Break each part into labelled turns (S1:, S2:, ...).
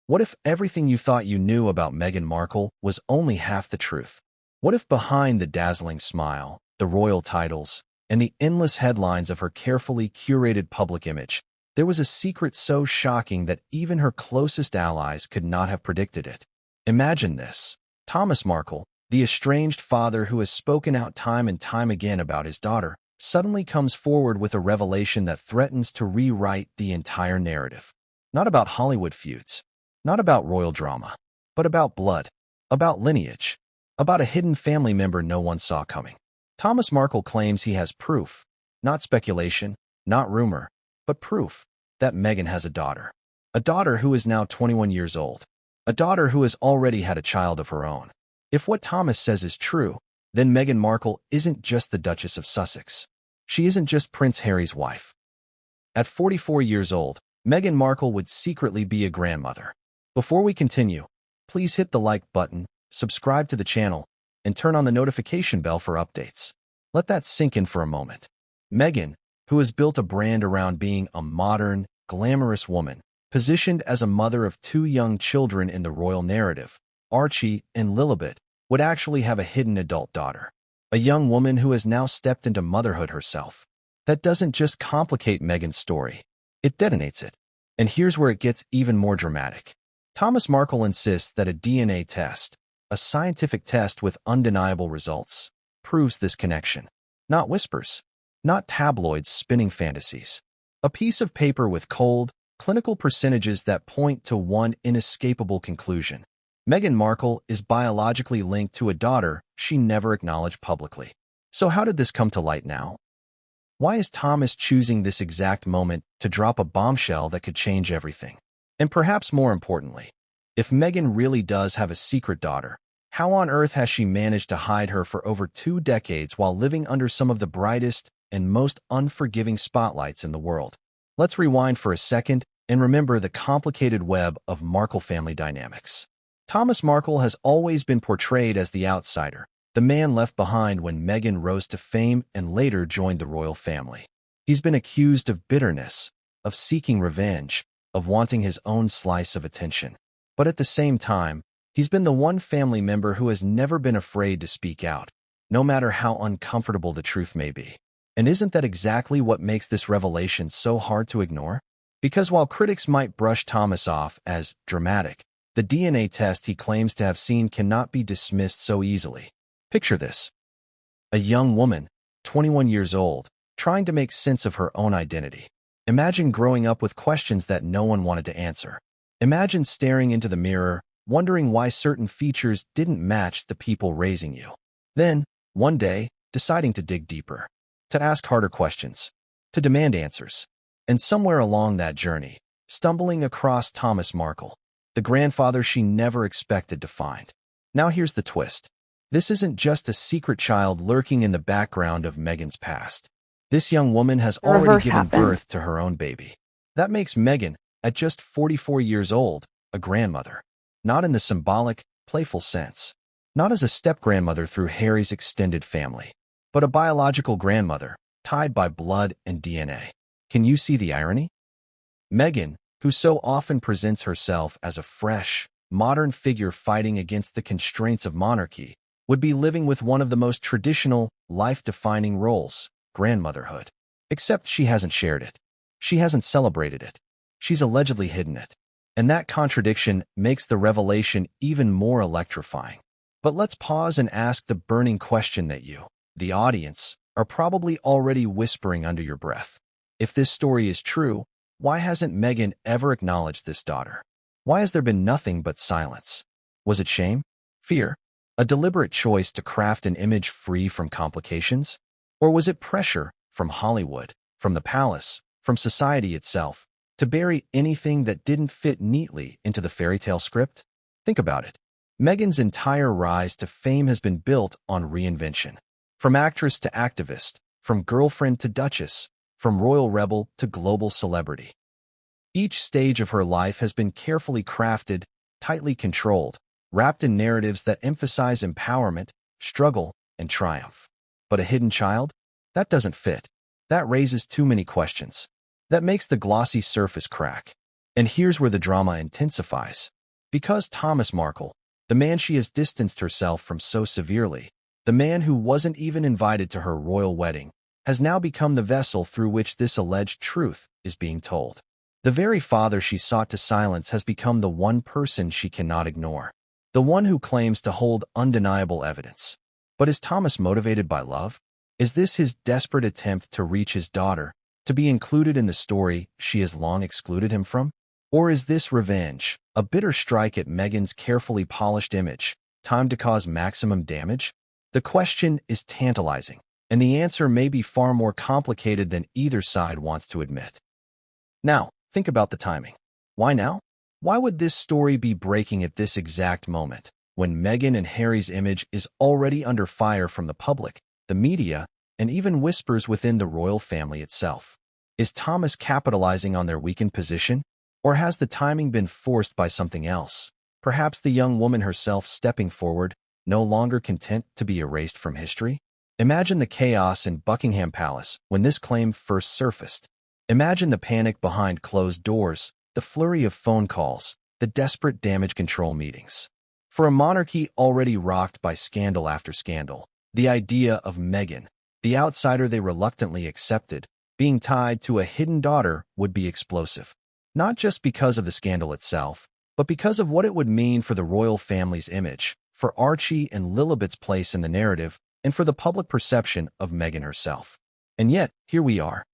S1: What if everything you thought you knew about Meghan Markle was only half the truth? What if behind the dazzling smile, the royal titles, and the endless headlines of her carefully curated public image, there was a secret so shocking that even her closest allies could not have predicted it? Imagine this. Thomas Markle, the estranged father who has spoken out time and time again about his daughter, suddenly comes forward with a revelation that threatens to rewrite the entire narrative. Not about Hollywood feuds, not about royal drama, but about blood, about lineage, about a hidden family member no one saw coming. Thomas Markle claims he has proof, not speculation, not rumor, but proof that Meghan has a daughter who is now 21 years old, a daughter who has already had a child of her own. If what Thomas says is true, then Meghan Markle isn't just the Duchess of Sussex. She isn't just Prince Harry's wife. At 44 years old, Meghan Markle would secretly be a grandmother. Before we continue, please hit the like button, subscribe to the channel, and turn on the notification bell for updates. Let that sink in for a moment. Meghan, who has built a brand around being a modern, glamorous woman, positioned as a mother of two young children in the royal narrative, Archie and Lilibet, would actually have a hidden adult daughter, a young woman who has now stepped into motherhood herself. That doesn't just complicate Meghan's story, it detonates it. And here's where it gets even more dramatic. Thomas Markle insists that a DNA test, a scientific test with undeniable results, proves this connection. Not whispers, not tabloids spinning fantasies. A piece of paper with cold, clinical percentages that point to one inescapable conclusion. Meghan Markle is biologically linked to a daughter she never acknowledged publicly. So how did this come to light now? Why is Thomas choosing this exact moment to drop a bombshell that could change everything? And perhaps more importantly, if Meghan really does have a secret daughter, how on earth has she managed to hide her for over 2 decades while living under some of the brightest and most unforgiving spotlights in the world? Let's rewind for a second and remember the complicated web of Markle family dynamics. Thomas Markle has always been portrayed as the outsider, the man left behind when Meghan rose to fame and later joined the royal family. He's been accused of bitterness, of seeking revenge, of wanting his own slice of attention. But at the same time, he's been the one family member who has never been afraid to speak out, no matter how uncomfortable the truth may be. And isn't that exactly what makes this revelation so hard to ignore? Because while critics might brush Thomas off as dramatic, the DNA test he claims to have seen cannot be dismissed so easily. Picture this. A young woman, 21 years old, trying to make sense of her own identity. Imagine growing up with questions that no one wanted to answer. Imagine staring into the mirror, wondering why certain features didn't match the people raising you. Then, one day, deciding to dig deeper, to ask harder questions, to demand answers. And somewhere along that journey, stumbling across Thomas Markle, the grandfather she never expected to find. Now here's the twist. This isn't just a secret child lurking in the background of Meghan's past. This young woman has already given birth to her own baby. That makes Meghan, at just 44 years old, a grandmother. Not in the symbolic, playful sense. Not as a step-grandmother through Harry's extended family, but a biological grandmother, tied by blood and DNA. Can you see the irony? Meghan, who so often presents herself as a fresh, modern figure fighting against the constraints of monarchy, would be living with one of the most traditional, life-defining roles, grandmotherhood. Except she hasn't shared it. She hasn't celebrated it. She's allegedly hidden it. And that contradiction makes the revelation even more electrifying. But let's pause and ask the burning question that you, the audience, are probably already whispering under your breath. If this story is true, why hasn't Meghan ever acknowledged this daughter? Why has there been nothing but silence? Was it shame? Fear? A deliberate choice to craft an image free from complications? Or was it pressure from Hollywood, from the palace, from society itself, to bury anything that didn't fit neatly into the fairy tale script? Think about it. Meghan's entire rise to fame has been built on reinvention. From actress to activist, from girlfriend to duchess, from royal rebel to global celebrity. Each stage of her life has been carefully crafted, tightly controlled, wrapped in narratives that emphasize empowerment, struggle, and triumph. But a hidden child? That doesn't fit. That raises too many questions. That makes the glossy surface crack. And here's where the drama intensifies. Because Thomas Markle, the man she has distanced herself from so severely, the man who wasn't even invited to her royal wedding, has now become the vessel through which this alleged truth is being told. The very father she sought to silence has become the one person she cannot ignore, the one who claims to hold undeniable evidence. But is Thomas motivated by love? Is this his desperate attempt to reach his daughter, to be included in the story she has long excluded him from? Or is this revenge, a bitter strike at Meghan's carefully polished image, timed to cause maximum damage? The question is tantalizing, and the answer may be far more complicated than either side wants to admit. Now, think about the timing. Why now? Why would this story be breaking at this exact moment, when Meghan and Harry's image is already under fire from the public, the media, and even whispers within the royal family itself? Is Thomas capitalizing on their weakened position? Or has the timing been forced by something else? Perhaps the young woman herself stepping forward, no longer content to be erased from history? Imagine the chaos in Buckingham Palace when this claim first surfaced. Imagine the panic behind closed doors, the flurry of phone calls, the desperate damage control meetings. For a monarchy already rocked by scandal after scandal, the idea of Meghan, the outsider they reluctantly accepted, being tied to a hidden daughter would be explosive. Not just because of the scandal itself, but because of what it would mean for the royal family's image, for Archie and Lilibet's place in the narrative, and for the public perception of Meghan herself. And yet, here we are.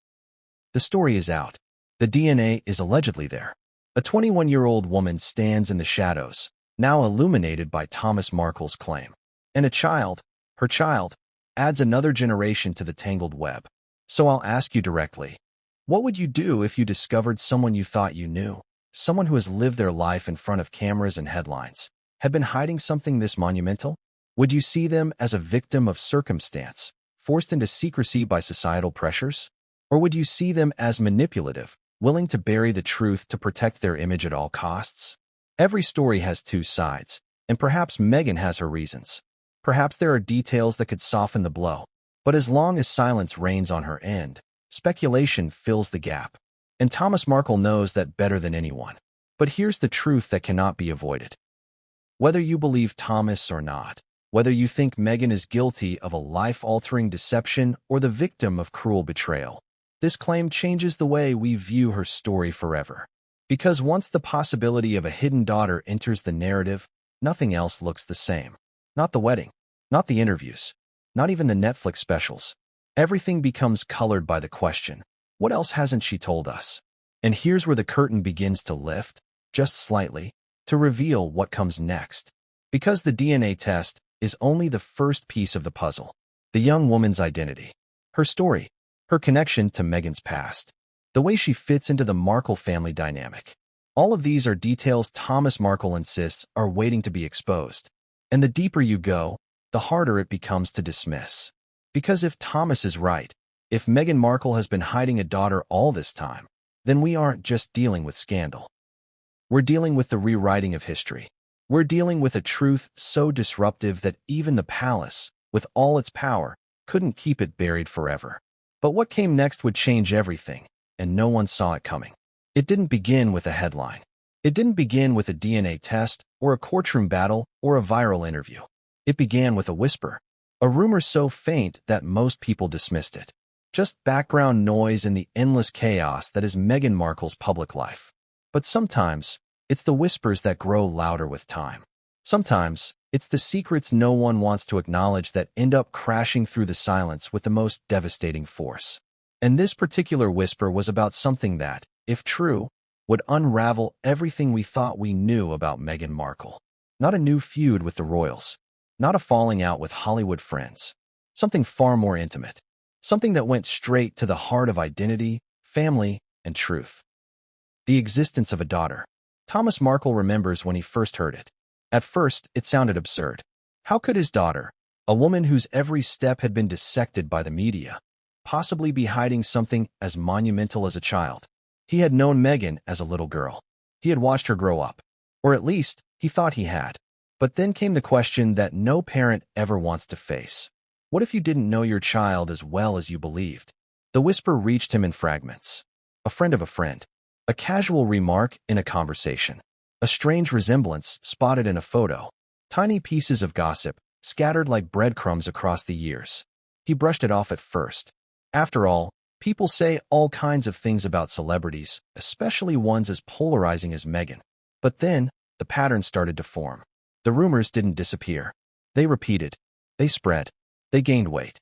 S1: The story is out. The DNA is allegedly there. A 21-year-old woman stands in the shadows, now illuminated by Thomas Markle's claim. And a child, her child, adds another generation to the tangled web. So I'll ask you directly, what would you do if you discovered someone you thought you knew, someone who has lived their life in front of cameras and headlines, had been hiding something this monumental? Would you see them as a victim of circumstance, forced into secrecy by societal pressures? Or would you see them as manipulative, willing to bury the truth to protect their image at all costs? Every story has two sides, and perhaps Meghan has her reasons. Perhaps there are details that could soften the blow, but as long as silence reigns on her end, speculation fills the gap. And Thomas Markle knows that better than anyone. But here's the truth that cannot be avoided. Whether you believe Thomas or not, whether you think Meghan is guilty of a life-altering deception or the victim of cruel betrayal, this claim changes the way we view her story forever. Because once the possibility of a hidden daughter enters the narrative, nothing else looks the same. Not the wedding, not the interviews, not even the Netflix specials. Everything becomes colored by the question, what else hasn't she told us? And here's where the curtain begins to lift, just slightly, to reveal what comes next. Because the DNA test is only the first piece of the puzzle. The young woman's identity, her story, her connection to Meghan's past, the way she fits into the Markle family dynamic. All of these are details Thomas Markle insists are waiting to be exposed. And the deeper you go, the harder it becomes to dismiss. Because if Thomas is right, if Meghan Markle has been hiding a daughter all this time, then we aren't just dealing with scandal. We're dealing with the rewriting of history. We're dealing with a truth so disruptive that even the palace, with all its power, couldn't keep it buried forever. But what came next would change everything, and no one saw it coming. It didn't begin with a headline. It didn't begin with a DNA test, or a courtroom battle, or a viral interview. It began with a whisper. A rumor so faint that most people dismissed it. Just background noise in the endless chaos that is Meghan Markle's public life. But sometimes, it's the whispers that grow louder with time. Sometimes, it's the secrets no one wants to acknowledge that end up crashing through the silence with the most devastating force. And this particular whisper was about something that, if true, would unravel everything we thought we knew about Meghan Markle. Not a new feud with the royals. Not a falling out with Hollywood friends. Something far more intimate. Something that went straight to the heart of identity, family, and truth. The existence of a daughter. Thomas Markle remembers when he first heard it. At first, it sounded absurd. How could his daughter, a woman whose every step had been dissected by the media, possibly be hiding something as monumental as a child? He had known Meghan as a little girl. He had watched her grow up. Or at least, he thought he had. But then came the question that no parent ever wants to face. What if you didn't know your child as well as you believed? The whisper reached him in fragments. A friend of a friend. A casual remark in a conversation. A strange resemblance spotted in a photo. Tiny pieces of gossip, scattered like breadcrumbs across the years. He brushed it off at first. After all, people say all kinds of things about celebrities, especially ones as polarizing as Meghan. But then, the pattern started to form. The rumors didn't disappear. They repeated. They spread. They gained weight.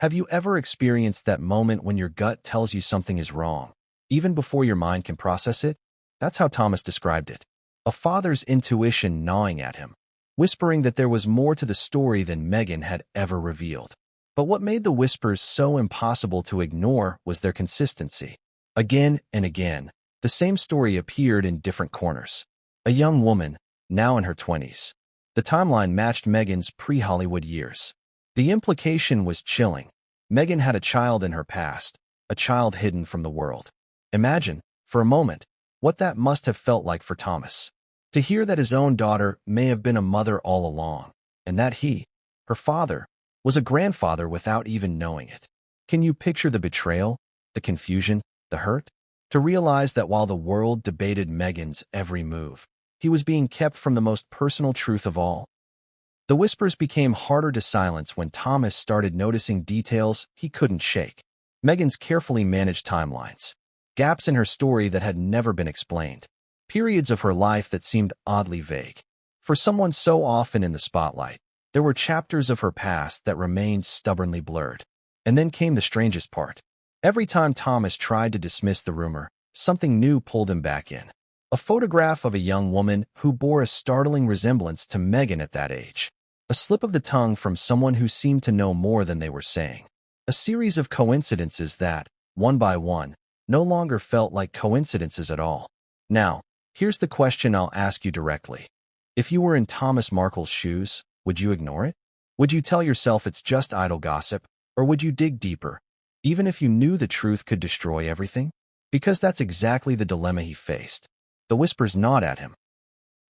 S1: Have you ever experienced that moment when your gut tells you something is wrong, even before your mind can process it? That's how Thomas described it. A father's intuition gnawing at him, whispering that there was more to the story than Meghan had ever revealed. But what made the whispers so impossible to ignore was their consistency. Again and again, the same story appeared in different corners. A young woman, now in her 20s. The timeline matched Meghan's pre-Hollywood years. The implication was chilling. Meghan had a child in her past, a child hidden from the world. Imagine, for a moment, what that must have felt like for Thomas. To hear that his own daughter may have been a mother all along, and that he, her father, was a grandfather without even knowing it. Can you picture the betrayal, the confusion, the hurt? To realize that while the world debated Meghan's every move, he was being kept from the most personal truth of all. The whispers became harder to silence when Thomas started noticing details he couldn't shake. Meghan's carefully managed timelines, gaps in her story that had never been explained, periods of her life that seemed oddly vague. For someone so often in the spotlight, there were chapters of her past that remained stubbornly blurred. And then came the strangest part. Every time Thomas tried to dismiss the rumor, something new pulled him back in. A photograph of a young woman who bore a startling resemblance to Meghan at that age. A slip of the tongue from someone who seemed to know more than they were saying. A series of coincidences that, one by one, no longer felt like coincidences at all. Now, here's the question I'll ask you directly. If you were in Thomas Markle's shoes, would you ignore it? Would you tell yourself it's just idle gossip, or would you dig deeper, even if you knew the truth could destroy everything? Because that's exactly the dilemma he faced. The whispers gnawed at him.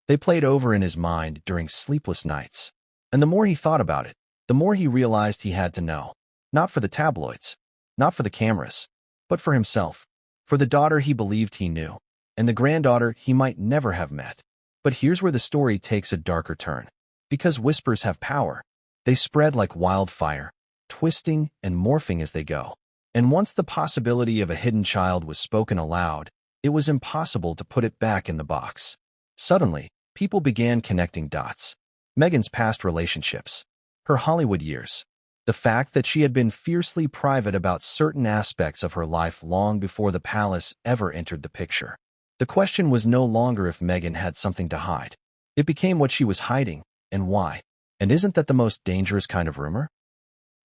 S1: They played over in his mind during sleepless nights. And the more he thought about it, the more he realized he had to know. Not for the tabloids, not for the cameras, but for himself. For the daughter he believed he knew, and the granddaughter he might never have met. But here's where the story takes a darker turn. Because whispers have power, they spread like wildfire, twisting and morphing as they go. And once the possibility of a hidden child was spoken aloud, it was impossible to put it back in the box. Suddenly, people began connecting dots. Meghan's past relationships, her Hollywood years, the fact that she had been fiercely private about certain aspects of her life long before the palace ever entered the picture. The question was no longer if Meghan had something to hide. It became what she was hiding, and why. And isn't that the most dangerous kind of rumor?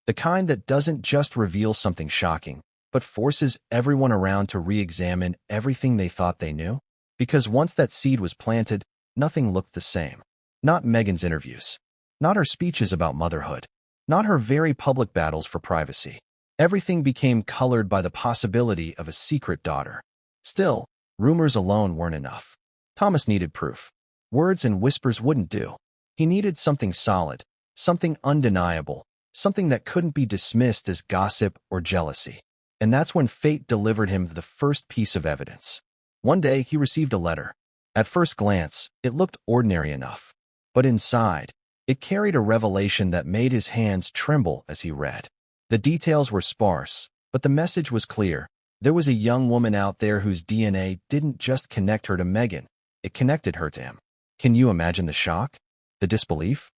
S1: The kind that doesn't just reveal something shocking, but forces everyone around to re-examine everything they thought they knew? Because once that seed was planted, nothing looked the same. Not Meghan's interviews. Not her speeches about motherhood. Not her very public battles for privacy. Everything became colored by the possibility of a secret daughter. Still, rumors alone weren't enough. Thomas needed proof. Words and whispers wouldn't do. He needed something solid, something undeniable, something that couldn't be dismissed as gossip or jealousy. And that's when fate delivered him the first piece of evidence. One day, he received a letter. At first glance, it looked ordinary enough. But inside, it carried a revelation that made his hands tremble as he read. The details were sparse, but the message was clear. There was a young woman out there whose DNA didn't just connect her to Meghan, it connected her to him. Can you imagine the shock? The disbelief?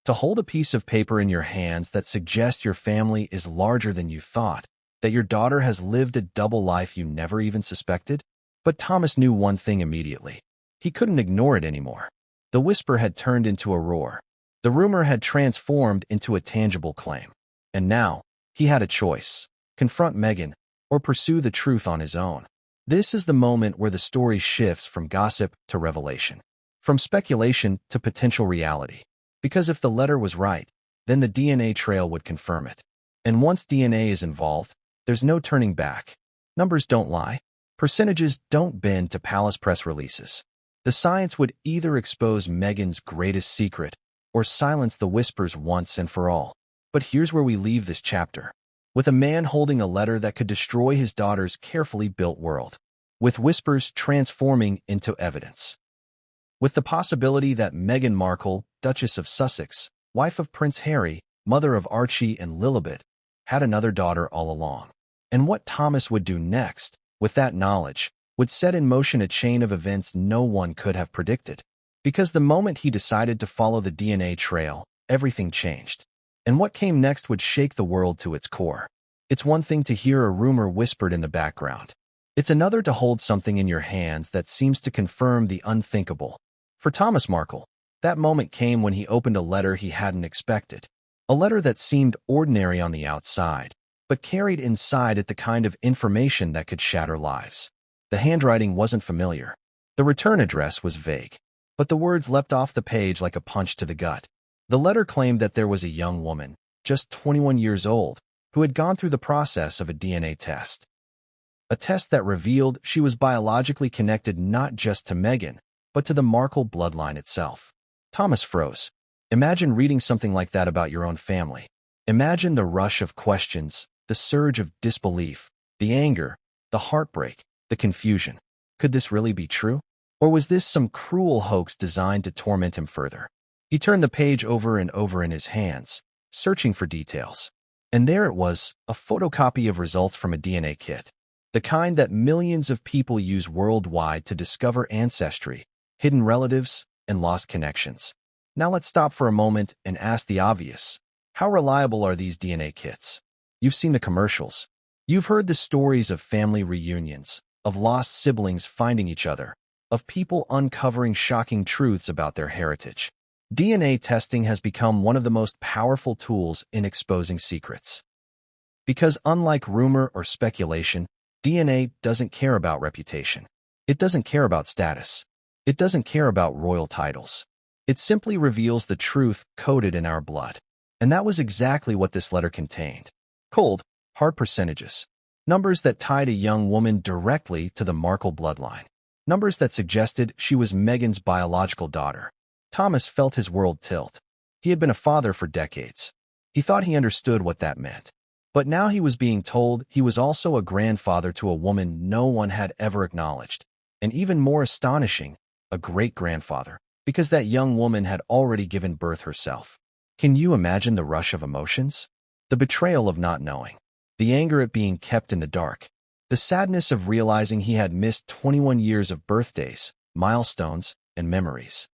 S1: To hold a piece of paper in your hands that suggests your family is larger than you thought, that your daughter has lived a double life you never even suspected? But Thomas knew one thing immediately. He couldn't ignore it anymore. The whisper had turned into a roar. The rumor had transformed into a tangible claim. And now, he had a choice: confront Meghan, or pursue the truth on his own. This is the moment where the story shifts from gossip to revelation, from speculation to potential reality. Because if the letter was right, then the DNA trail would confirm it. And once DNA is involved, there's no turning back. Numbers don't lie. Percentages don't bend to palace press releases. The science would either expose Meghan's greatest secret or silence the whispers once and for all. But here's where we leave this chapter. With a man holding a letter that could destroy his daughter's carefully built world. With whispers transforming into evidence. with the possibility that Meghan Markle, Duchess of Sussex, wife of Prince Harry, mother of Archie and Lilibet, had another daughter all along. And what Thomas would do next, with that knowledge, would set in motion a chain of events no one could have predicted. Because the moment he decided to follow the DNA trail, everything changed. And what came next would shake the world to its core. It's one thing to hear a rumor whispered in the background. It's another to hold something in your hands that seems to confirm the unthinkable. For Thomas Markle, that moment came when he opened a letter he hadn't expected. A letter that seemed ordinary on the outside, but carried inside it the kind of information that could shatter lives. The handwriting wasn't familiar. The return address was vague. But the words leapt off the page like a punch to the gut. The letter claimed that there was a young woman, just 21 years old, who had gone through the process of a DNA test. A test that revealed she was biologically connected not just to Meghan, but to the Markle bloodline itself. Thomas froze. Imagine reading something like that about your own family. Imagine the rush of questions, the surge of disbelief, the anger, the heartbreak, the confusion. Could this really be true? Or was this some cruel hoax designed to torment him further? He turned the page over and over in his hands, searching for details. And there it was, a photocopy of results from a DNA kit. The kind that millions of people use worldwide to discover ancestry, hidden relatives, and lost connections. Now let's stop for a moment and ask the obvious. How reliable are these DNA kits? You've seen the commercials. You've heard the stories of family reunions, of lost siblings finding each other, of people uncovering shocking truths about their heritage. DNA testing has become one of the most powerful tools in exposing secrets. Because unlike rumor or speculation, DNA doesn't care about reputation. It doesn't care about status. It doesn't care about royal titles. It simply reveals the truth coded in our blood. And that was exactly what this letter contained. Cold, hard percentages. Numbers that tied a young woman directly to the Markle bloodline. Numbers that suggested she was Meghan's biological daughter. Thomas felt his world tilt. He had been a father for decades. He thought he understood what that meant. But now he was being told he was also a grandfather to a woman no one had ever acknowledged. And even more astonishing, a great-grandfather, because that young woman had already given birth herself. Can you imagine the rush of emotions? The betrayal of not knowing. The anger at being kept in the dark. The sadness of realizing he had missed 21 years of birthdays, milestones, and memories.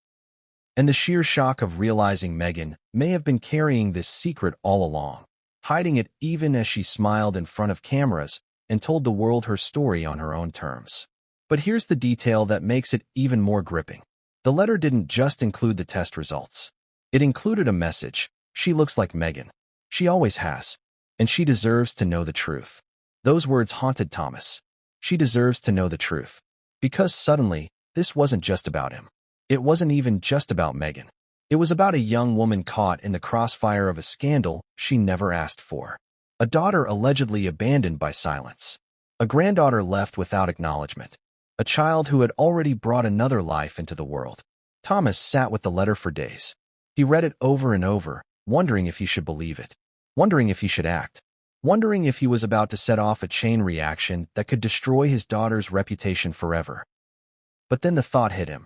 S1: And the sheer shock of realizing Meghan may have been carrying this secret all along, hiding it even as she smiled in front of cameras and told the world her story on her own terms. But here's the detail that makes it even more gripping. The letter didn't just include the test results. It included a message. She looks like Meghan. She always has. And she deserves to know the truth. Those words haunted Thomas. She deserves to know the truth. Because suddenly, this wasn't just about him. It wasn't even just about Meghan. It was about a young woman caught in the crossfire of a scandal she never asked for. A daughter allegedly abandoned by silence. A granddaughter left without acknowledgement. A child who had already brought another life into the world. Thomas sat with the letter for days. He read it over and over, wondering if he should believe it. Wondering if he should act. Wondering if he was about to set off a chain reaction that could destroy his daughter's reputation forever. But then the thought hit him.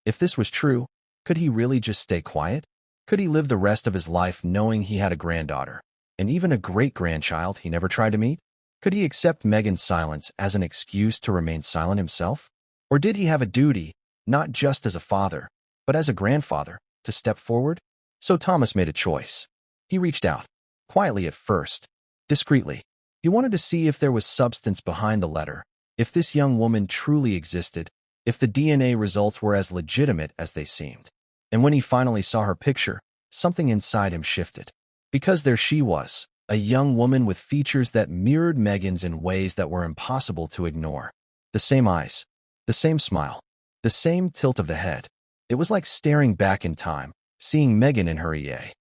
S1: If this was true, could he really just stay quiet? Could he live the rest of his life knowing he had a granddaughter, and even a great-grandchild he never tried to meet? Could he accept Meghan's silence as an excuse to remain silent himself? Or did he have a duty, not just as a father, but as a grandfather, to step forward? So Thomas made a choice. He reached out, quietly at first, discreetly. He wanted to see if there was substance behind the letter, if this young woman truly existed, if the DNA results were as legitimate as they seemed. And when he finally saw her picture, something inside him shifted. Because there she was, a young woman with features that mirrored Meghan's in ways that were impossible to ignore. The same eyes, the same smile, the same tilt of the head. It was like staring back in time, seeing Meghan in her EA.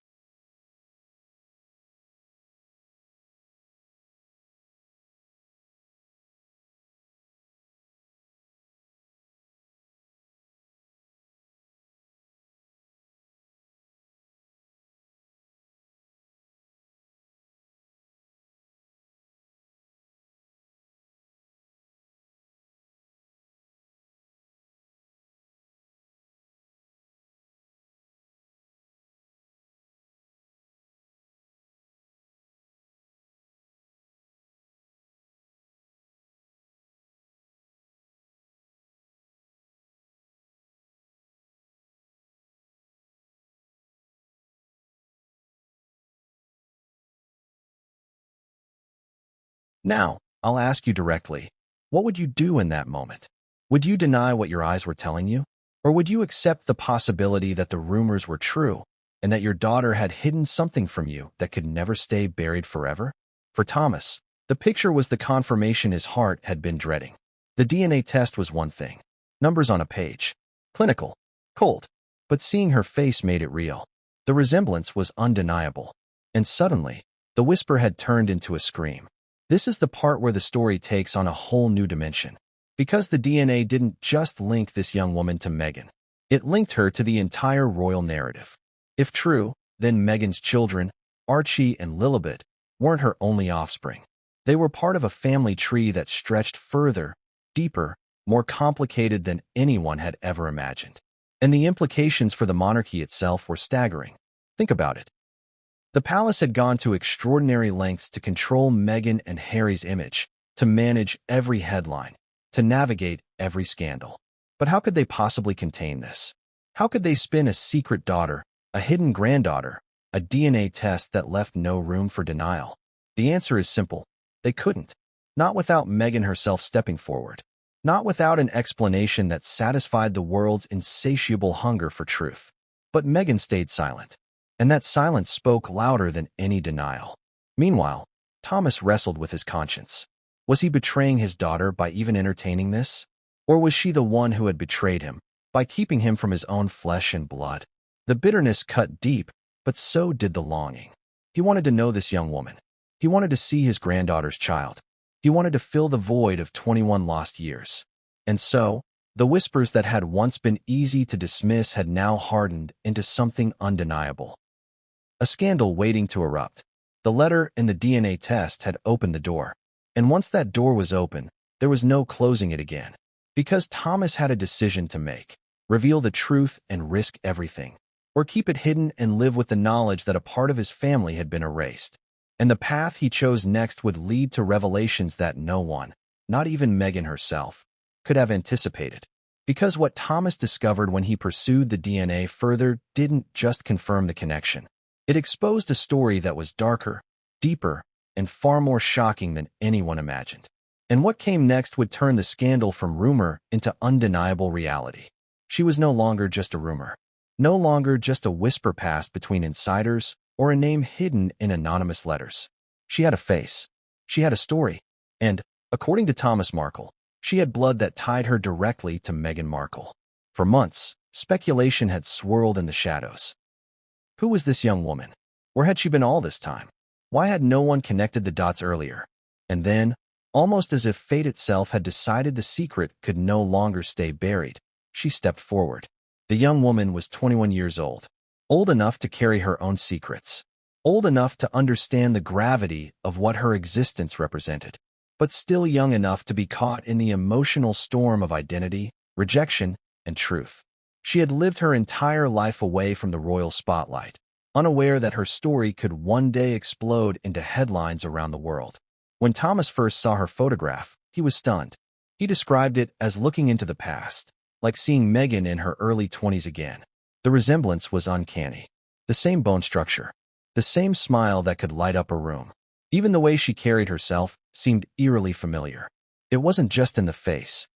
S1: Now, I'll ask you directly, what would you do in that moment? Would you deny what your eyes were telling you? Or would you accept the possibility that the rumors were true and that your daughter had hidden something from you that could never stay buried forever? For Thomas, the picture was the confirmation his heart had been dreading. The DNA test was one thing, numbers on a page, clinical, cold, but seeing her face made it real. The resemblance was undeniable, and suddenly, the whisper had turned into a scream. This is the part where the story takes on a whole new dimension. Because the DNA didn't just link this young woman to Meghan. It linked her to the entire royal narrative. If true, then Meghan's children, Archie and Lilibet, weren't her only offspring. They were part of a family tree that stretched further, deeper, more complicated than anyone had ever imagined. And the implications for the monarchy itself were staggering. Think about it. The palace had gone to extraordinary lengths to control Meghan and Harry's image, to manage every headline, to navigate every scandal. But how could they possibly contain this? How could they spin a secret daughter, a hidden granddaughter, a DNA test that left no room for denial? The answer is simple. They couldn't. Not without Meghan herself stepping forward. Not without an explanation that satisfied the world's insatiable hunger for truth. But Meghan stayed silent. And that silence spoke louder than any denial. Meanwhile, Thomas wrestled with his conscience. Was he betraying his daughter by even entertaining this? Or was she the one who had betrayed him, by keeping him from his own flesh and blood? The bitterness cut deep, but so did the longing. He wanted to know this young woman. He wanted to see his granddaughter's child. He wanted to fill the void of 21 lost years. And so, the whispers that had once been easy to dismiss had now hardened into something undeniable. A scandal waiting to erupt. The letter and the DNA test had opened the door. And once that door was open, there was no closing it again. Because Thomas had a decision to make. Reveal the truth and risk everything. Or keep it hidden and live with the knowledge that a part of his family had been erased. And the path he chose next would lead to revelations that no one, not even Meghan herself, could have anticipated. Because what Thomas discovered when he pursued the DNA further didn't just confirm the connection. It exposed a story that was darker, deeper, and far more shocking than anyone imagined. And what came next would turn the scandal from rumor into undeniable reality. She was no longer just a rumor. No longer just a whisper passed between insiders or a name hidden in anonymous letters. She had a face. She had a story. And, according to Thomas Markle, she had blood that tied her directly to Meghan Markle. For months, speculation had swirled in the shadows. Who was this young woman? Where had she been all this time? Why had no one connected the dots earlier? And then, almost as if fate itself had decided the secret could no longer stay buried, she stepped forward. The young woman was 21 years old enough to carry her own secrets, old enough to understand the gravity of what her existence represented, but still young enough to be caught in the emotional storm of identity, rejection, and truth. She had lived her entire life away from the royal spotlight, unaware that her story could one day explode into headlines around the world. When Thomas first saw her photograph, he was stunned. He described it as looking into the past, like seeing Meghan in her early 20s again. The resemblance was uncanny. The same bone structure, the same smile that could light up a room. Even the way she carried herself seemed eerily familiar. It wasn't just in the face.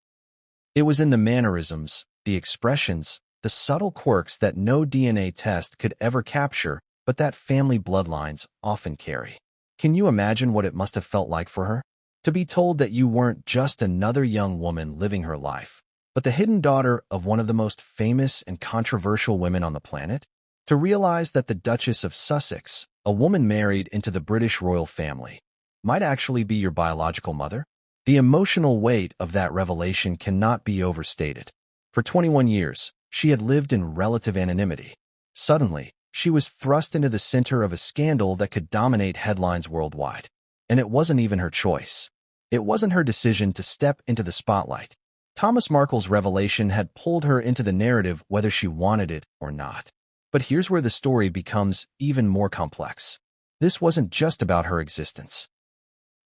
S1: It was in the mannerisms, the expressions, the subtle quirks that no DNA test could ever capture, but that family bloodlines often carry. Can you imagine what it must have felt like for her? To be told that you weren't just another young woman living her life, but the hidden daughter of one of the most famous and controversial women on the planet? To realize that the Duchess of Sussex, a woman married into the British royal family, might actually be your biological mother? The emotional weight of that revelation cannot be overstated. For 21 years, she had lived in relative anonymity. Suddenly, she was thrust into the center of a scandal that could dominate headlines worldwide. And it wasn't even her choice. It wasn't her decision to step into the spotlight. Thomas Markle's revelation had pulled her into the narrative whether she wanted it or not. But here's where the story becomes even more complex. This wasn't just about her existence.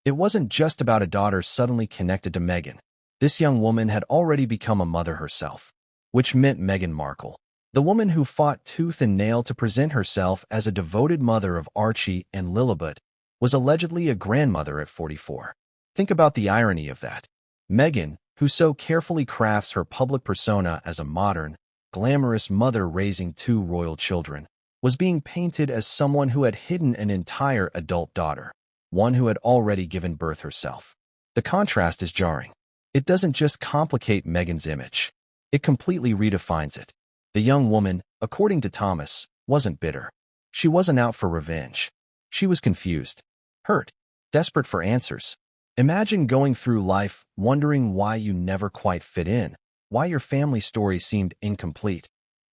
S1: It wasn't just about a daughter suddenly connected to Meghan. This young woman had already become a mother herself, which meant Meghan Markle, the woman who fought tooth and nail to present herself as a devoted mother of Archie and Lilibet, was allegedly a grandmother at 44. Think about the irony of that. Meghan, who so carefully crafts her public persona as a modern, glamorous mother raising two royal children, was being painted as someone who had hidden an entire adult daughter, one who had already given birth herself. The contrast is jarring. It doesn't just complicate Meghan's image. It completely redefines it. The young woman, according to Thomas, wasn't bitter. She wasn't out for revenge. She was confused, hurt, desperate for answers. Imagine going through life wondering why you never quite fit in, why your family story seemed incomplete,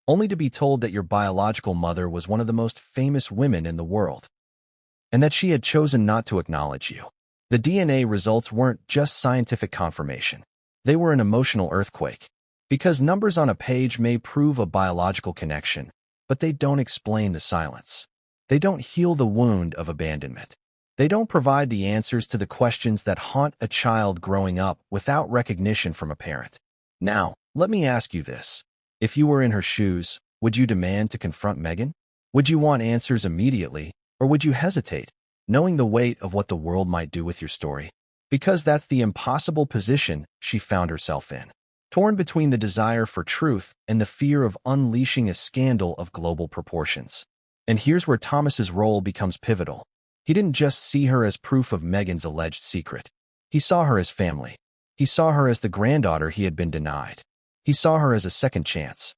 S1: only to be told that your biological mother was one of the most famous women in the world, and that she had chosen not to acknowledge you. The DNA results weren't just scientific confirmation. They were an emotional earthquake. Because numbers on a page may prove a biological connection, but they don't explain the silence. They don't heal the wound of abandonment. They don't provide the answers to the questions that haunt a child growing up without recognition from a parent. Now, let me ask you this. If you were in her shoes, would you demand to confront Meghan? Would you want answers immediately, or would you hesitate, knowing the weight of what the world might do with your story? Because that's the impossible position she found herself in. Torn between the desire for truth and the fear of unleashing a scandal of global proportions. And here's where Thomas's role becomes pivotal. He didn't just see her as proof of Meghan's alleged secret. He saw her as family. He saw her as the granddaughter he had been denied. He saw her as a second chance.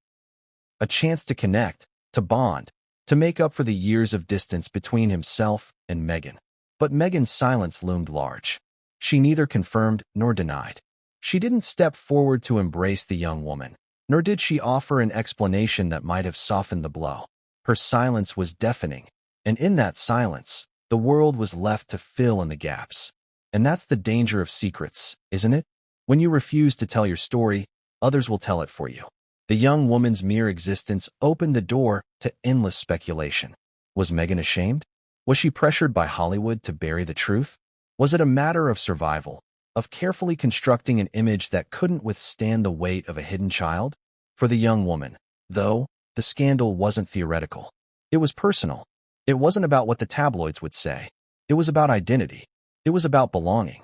S1: A chance to connect, to bond, to make up for the years of distance between himself and Meghan. But Meghan's silence loomed large. She neither confirmed nor denied. She didn't step forward to embrace the young woman, nor did she offer an explanation that might have softened the blow. Her silence was deafening, and in that silence, the world was left to fill in the gaps. And that's the danger of secrets, isn't it? When you refuse to tell your story, others will tell it for you. The young woman's mere existence opened the door to endless speculation. Was Meghan ashamed? Was she pressured by Hollywood to bury the truth? Was it a matter of survival, of carefully constructing an image that couldn't withstand the weight of a hidden child? For the young woman, though, the scandal wasn't theoretical. It was personal. It wasn't about what the tabloids would say. It was about identity. It was about belonging.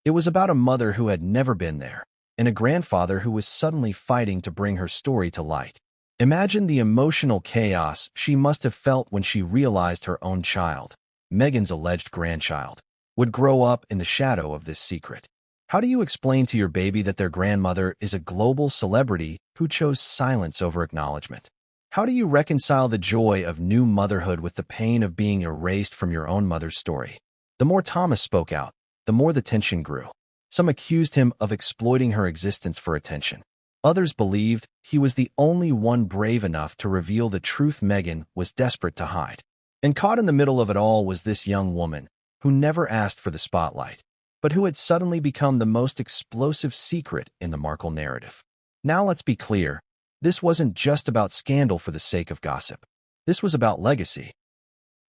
S1: It was about a mother who had never been there, and a grandfather who was suddenly fighting to bring her story to light. Imagine the emotional chaos she must have felt when she realized her own child, Meghan's alleged grandchild, would grow up in the shadow of this secret. How do you explain to your baby that their grandmother is a global celebrity who chose silence over acknowledgement? How do you reconcile the joy of new motherhood with the pain of being erased from your own mother's story? The more Thomas spoke out, the more the tension grew. Some accused him of exploiting her existence for attention. Others believed he was the only one brave enough to reveal the truth Meghan was desperate to hide. And caught in the middle of it all was this young woman, who never asked for the spotlight, but who had suddenly become the most explosive secret in the Markle narrative. Now let's be clear, this wasn't just about scandal for the sake of gossip. This was about legacy.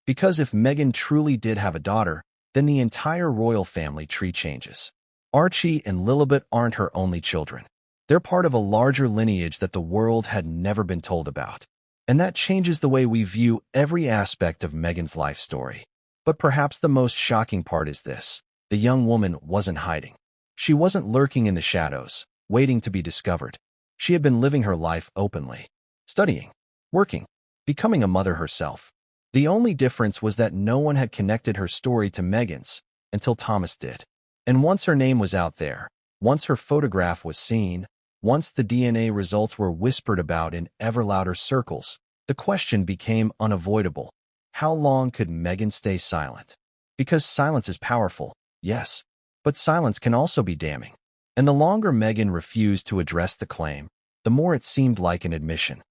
S1: Because if Meghan truly did have a daughter, then the entire royal family tree changes. Archie and Lilibet aren't her only children. They're part of a larger lineage that the world had never been told about. And that changes the way we view every aspect of Meghan's life story. But perhaps the most shocking part is this. The young woman wasn't hiding. She wasn't lurking in the shadows, waiting to be discovered. She had been living her life openly, studying, working, becoming a mother herself. The only difference was that no one had connected her story to Meghan's until Thomas did. And once her name was out there, once her photograph was seen, once the DNA results were whispered about in ever louder circles, the question became unavoidable. How long could Meghan stay silent? Because silence is powerful, yes, but silence can also be damning. And the longer Meghan refused to address the claim, the more it seemed like an admission.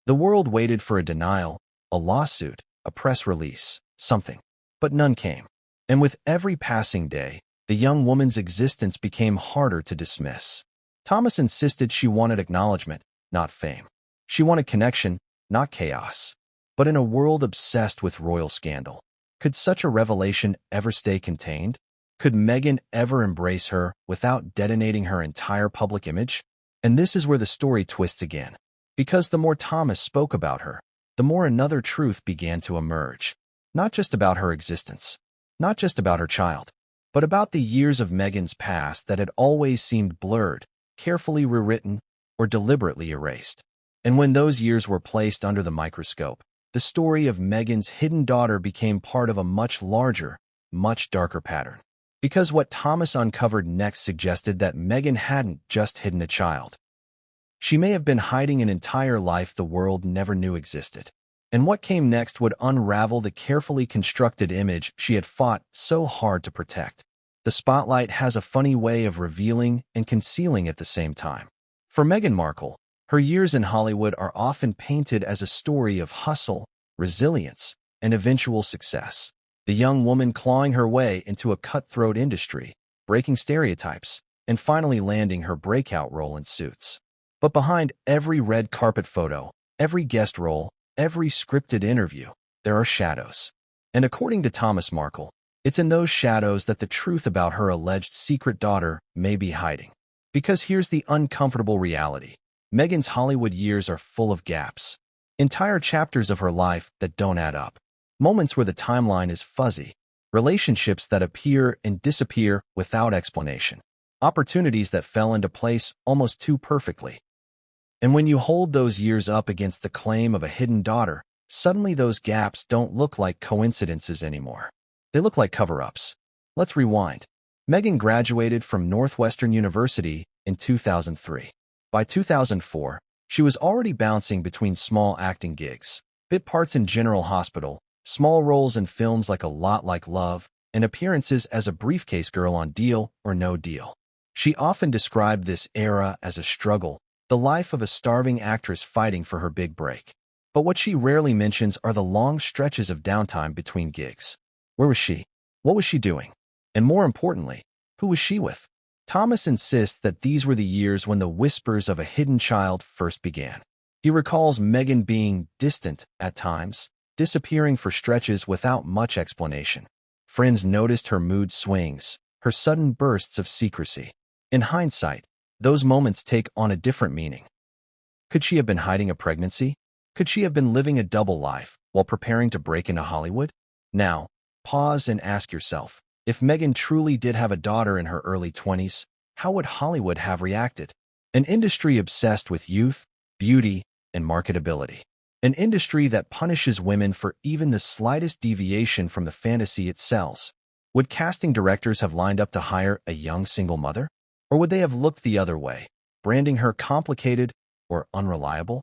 S1: The world waited for a denial, a lawsuit, a press release, something. But none came. And with every passing day, the young woman's existence became harder to dismiss. Thomas insisted she wanted acknowledgement, not fame. She wanted connection, not chaos. But in a world obsessed with royal scandal, could such a revelation ever stay contained? Could Meghan ever embrace her without detonating her entire public image? And this is where the story twists again. Because the more Thomas spoke about her, the more another truth began to emerge. Not just about her existence, not just about her child, but about the years of Meghan's past that had always seemed blurred, carefully rewritten, or deliberately erased. And when those years were placed under the microscope, the story of Meghan's hidden daughter became part of a much larger, much darker pattern. Because what Thomas uncovered next suggested that Meghan hadn't just hidden a child. She may have been hiding an entire life the world never knew existed. And what came next would unravel the carefully constructed image she had fought so hard to protect. The spotlight has a funny way of revealing and concealing at the same time. For Meghan Markle, her years in Hollywood are often painted as a story of hustle, resilience, and eventual success. The young woman clawing her way into a cutthroat industry, breaking stereotypes, and finally landing her breakout role in Suits. But behind every red carpet photo, every guest role, every scripted interview, there are shadows. And according to Thomas Markle, it's in those shadows that the truth about her alleged secret daughter may be hiding. Because here's the uncomfortable reality. Meghan's Hollywood years are full of gaps. Entire chapters of her life that don't add up. Moments where the timeline is fuzzy. Relationships that appear and disappear without explanation. Opportunities that fell into place almost too perfectly. And when you hold those years up against the claim of a hidden daughter, suddenly those gaps don't look like coincidences anymore. They look like cover-ups. Let's rewind. Meghan graduated from Northwestern University in 2003. By 2004, she was already bouncing between small acting gigs, bit parts in General Hospital, small roles in films like A Lot Like Love, and appearances as a briefcase girl on Deal or No Deal. She often described this era as a struggle, the life of a starving actress fighting for her big break. But what she rarely mentions are the long stretches of downtime between gigs. Where was she? What was she doing? And more importantly, who was she with? Thomas insists that these were the years when the whispers of a hidden child first began. He recalls Meghan being distant at times, disappearing for stretches without much explanation. Friends noticed her mood swings, her sudden bursts of secrecy. In hindsight, those moments take on a different meaning. Could she have been hiding a pregnancy? Could she have been living a double life while preparing to break into Hollywood? Now, pause and ask yourself, if Meghan truly did have a daughter in her early 20s, how would Hollywood have reacted? An industry obsessed with youth, beauty, and marketability. An industry that punishes women for even the slightest deviation from the fantasy it sells. Would casting directors have lined up to hire a young single mother? Or would they have looked the other way, branding her complicated or unreliable?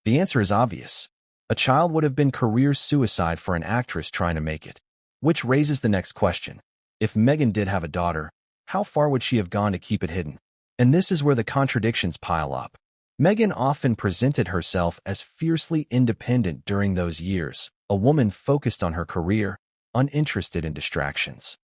S1: The answer is obvious. A child would have been career suicide for an actress trying to make it. Which raises the next question. If Meghan did have a daughter, how far would she have gone to keep it hidden? And this is where the contradictions pile up. Meghan often presented herself as fiercely independent during those years, a woman focused on her career, uninterested in distractions.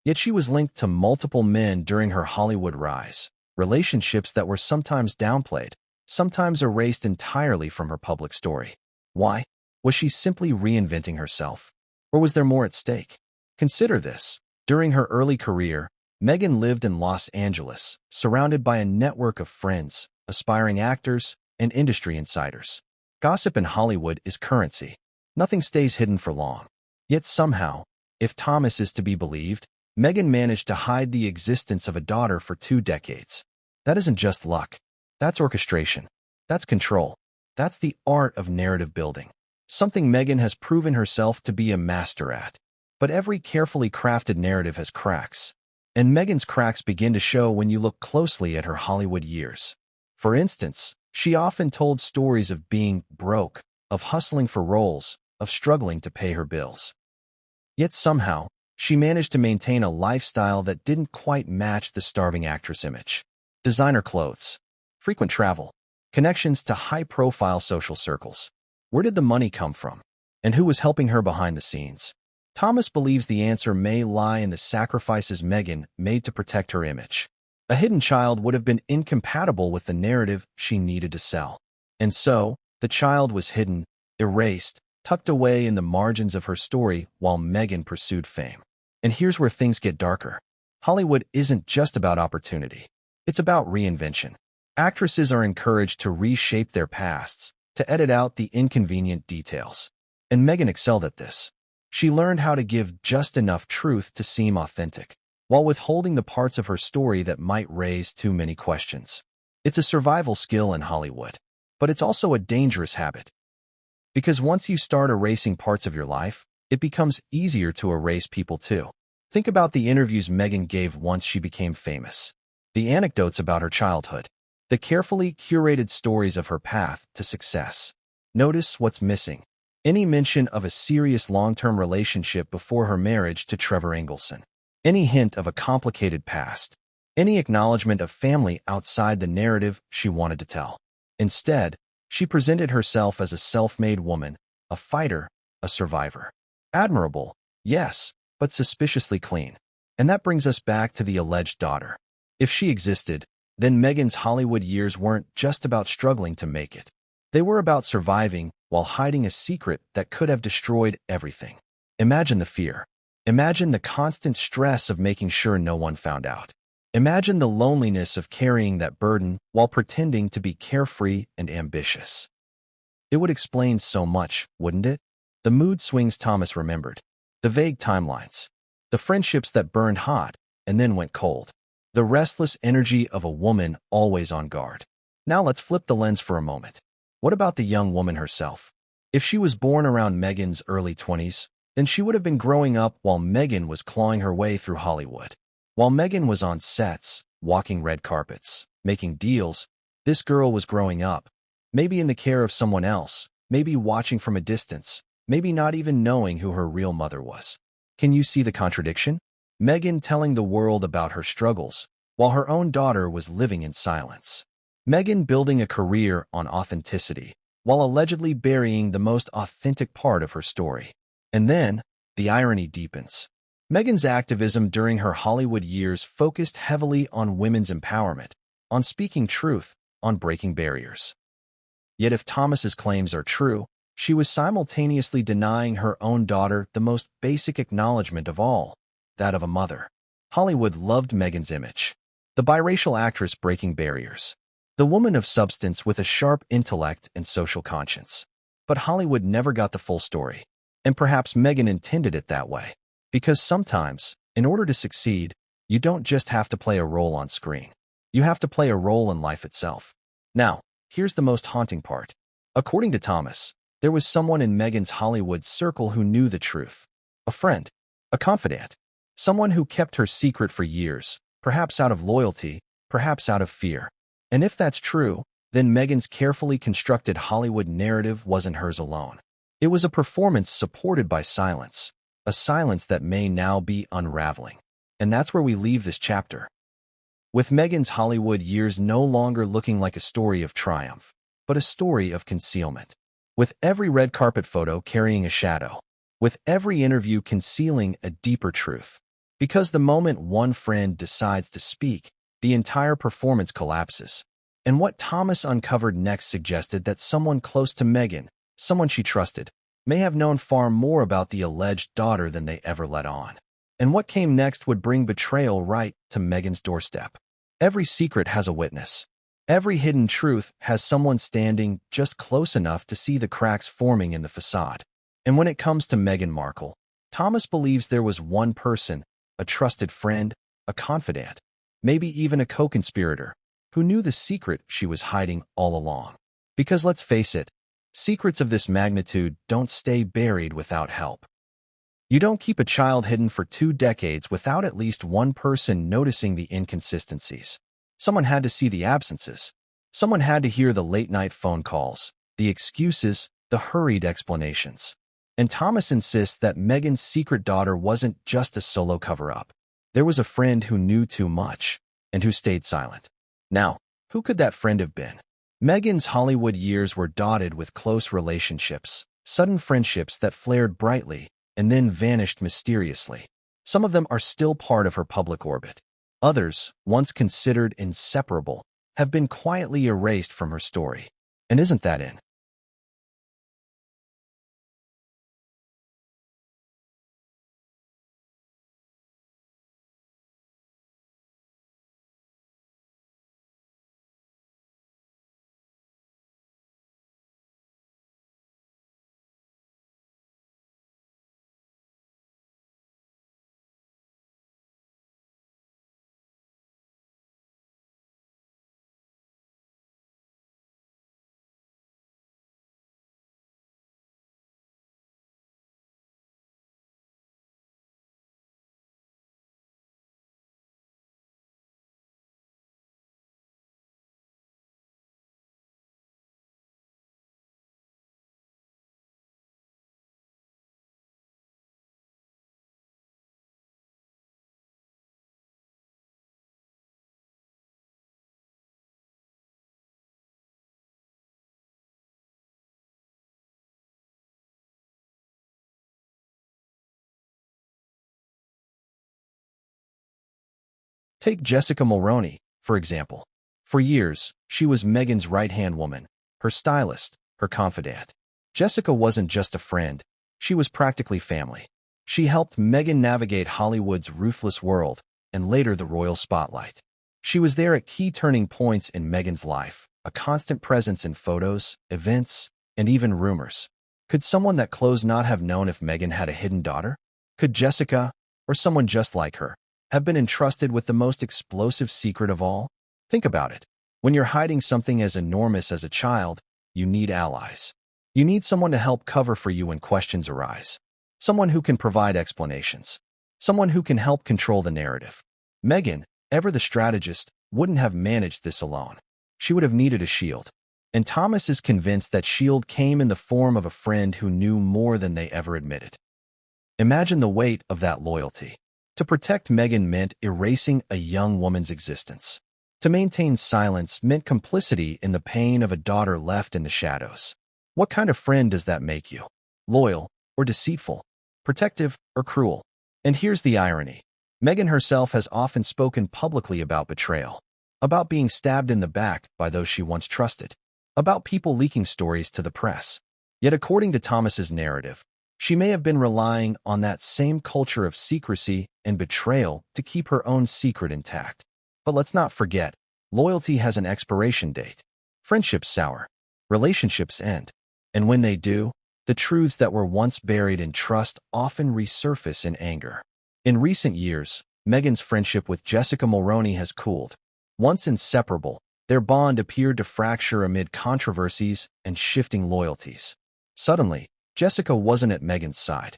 S1: Yet she was linked to multiple men during her Hollywood rise, relationships that were sometimes downplayed, sometimes erased entirely from her public story. Why? Was she simply reinventing herself? Or was there more at stake? Consider this. During her early career, Meghan lived in Los Angeles, surrounded by a network of friends, aspiring actors, and industry insiders. Gossip in Hollywood is currency. Nothing stays hidden for long. Yet somehow, if Thomas is to be believed, Meghan managed to hide the existence of a daughter for 2 decades. That isn't just luck. That's orchestration. That's control. That's the art of narrative building. Something Meghan has proven herself to be a master at. But every carefully crafted narrative has cracks. And Meghan's cracks begin to show when you look closely at her Hollywood years. For instance, she often told stories of being broke, of hustling for roles, of struggling to pay her bills. Yet somehow, she managed to maintain a lifestyle that didn't quite match the starving actress image. Designer clothes, frequent travel, connections to high-profile social circles. Where did the money come from? And who was helping her behind the scenes? Thomas believes the answer may lie in the sacrifices Meghan made to protect her image. A hidden child would have been incompatible with the narrative she needed to sell. And so, the child was hidden, erased, tucked away in the margins of her story while Meghan pursued fame. And here's where things get darker. Hollywood isn't just about opportunity. It's about reinvention. Actresses are encouraged to reshape their pasts, to edit out the inconvenient details. And Meghan excelled at this. She learned how to give just enough truth to seem authentic. while withholding the parts of her story that might raise too many questions. It's a survival skill in Hollywood, but it's also a dangerous habit. Because once you start erasing parts of your life, it becomes easier to erase people too. Think about the interviews Meghan gave once she became famous, the anecdotes about her childhood, the carefully curated stories of her path to success. Notice what's missing. Any mention of a serious long-term relationship before her marriage to Trevor Engelson. Any hint of a complicated past. Any acknowledgement of family outside the narrative she wanted to tell. Instead, she presented herself as a self-made woman, a fighter, a survivor. Admirable, yes, but suspiciously clean. And that brings us back to the alleged daughter. If she existed, then Meghan's Hollywood years weren't just about struggling to make it. They were about surviving while hiding a secret that could have destroyed everything. Imagine the fear. Imagine the constant stress of making sure no one found out. Imagine the loneliness of carrying that burden while pretending to be carefree and ambitious. It would explain so much, wouldn't it? The mood swings Thomas remembered. The vague timelines. The friendships that burned hot and then went cold. The restless energy of a woman always on guard. Now let's flip the lens for a moment. What about the young woman herself? If she was born around Meghan's early 20s, then she would have been growing up while Meghan was clawing her way through Hollywood. While Meghan was on sets, walking red carpets, making deals, this girl was growing up, maybe in the care of someone else, maybe watching from a distance, maybe not even knowing who her real mother was. Can you see the contradiction? Meghan telling the world about her struggles, while her own daughter was living in silence. Meghan building a career on authenticity, while allegedly burying the most authentic part of her story. And then, the irony deepens. Meghan's activism during her Hollywood years focused heavily on women's empowerment, on speaking truth, on breaking barriers. Yet if Thomas's claims are true, she was simultaneously denying her own daughter the most basic acknowledgement of all, that of a mother. Hollywood loved Meghan's image. The biracial actress breaking barriers. The woman of substance with a sharp intellect and social conscience. But Hollywood never got the full story. And perhaps Meghan intended it that way. Because sometimes, in order to succeed, you don't just have to play a role on screen. You have to play a role in life itself. Now, here's the most haunting part. According to Thomas, there was someone in Meghan's Hollywood circle who knew the truth. A friend, a confidant, someone who kept her secret for years, perhaps out of loyalty, perhaps out of fear. And if that's true, then Meghan's carefully constructed Hollywood narrative wasn't hers alone. It was a performance supported by silence, a silence that may now be unraveling. And that's where we leave this chapter. With Meghan's Hollywood years no longer looking like a story of triumph, but a story of concealment. With every red carpet photo carrying a shadow. With every interview concealing a deeper truth. Because the moment one friend decides to speak, the entire performance collapses. And what Thomas uncovered next suggested that someone close to Meghan, someone she trusted, may have known far more about the alleged daughter than they ever let on. And what came next would bring betrayal right to Meghan's doorstep. Every secret has a witness. Every hidden truth has someone standing just close enough to see the cracks forming in the facade. And when it comes to Meghan Markle, Thomas believes there was one person, a trusted friend, a confidant, maybe even a co-conspirator, who knew the secret she was hiding all along. Because let's face it, secrets of this magnitude don't stay buried without help. You don't keep a child hidden for 2 decades without at least one person noticing the inconsistencies. Someone had to see the absences. Someone had to hear the late-night phone calls, the excuses, the hurried explanations. And Thomas insists that Meghan's secret daughter wasn't just a solo cover-up. There was a friend who knew too much, and who stayed silent. Now, who could that friend have been? Meghan's Hollywood years were dotted with close relationships, sudden friendships that flared brightly and then vanished mysteriously. Some of them are still part of her public orbit. Others, once considered inseparable, have been quietly erased from her story. And isn't that in? Take Jessica Mulroney, for example. For years, she was Meghan's right-hand woman, her stylist, her confidant. Jessica wasn't just a friend, she was practically family. She helped Meghan navigate Hollywood's ruthless world, and later the royal spotlight. She was there at key turning points in Meghan's life, a constant presence in photos, events, and even rumors. Could someone that close not have known if Meghan had a hidden daughter? Could Jessica, or someone just like her, have been entrusted with the most explosive secret of all? Think about it. When you're hiding something as enormous as a child, you need allies. You need someone to help cover for you when questions arise. Someone who can provide explanations. Someone who can help control the narrative. Meghan, ever the strategist, wouldn't have managed this alone. She would have needed a shield. And Thomas is convinced that shield came in the form of a friend who knew more than they ever admitted. Imagine the weight of that loyalty. To protect Meghan meant erasing a young woman's existence. To maintain silence meant complicity in the pain of a daughter left in the shadows. What kind of friend does that make you? Loyal or deceitful? Protective or cruel? And here's the irony. Meghan herself has often spoken publicly about betrayal, about being stabbed in the back by those she once trusted, about people leaking stories to the press. Yet according to Thomas's narrative, she may have been relying on that same culture of secrecy and betrayal to keep her own secret intact. But let's not forget, loyalty has an expiration date. Friendships sour, relationships end. And when they do, the truths that were once buried in trust often resurface in anger. In recent years, Meghan's friendship with Jessica Mulroney has cooled. Once inseparable, their bond appeared to fracture amid controversies and shifting loyalties. Suddenly, Jessica wasn't at Meghan's side.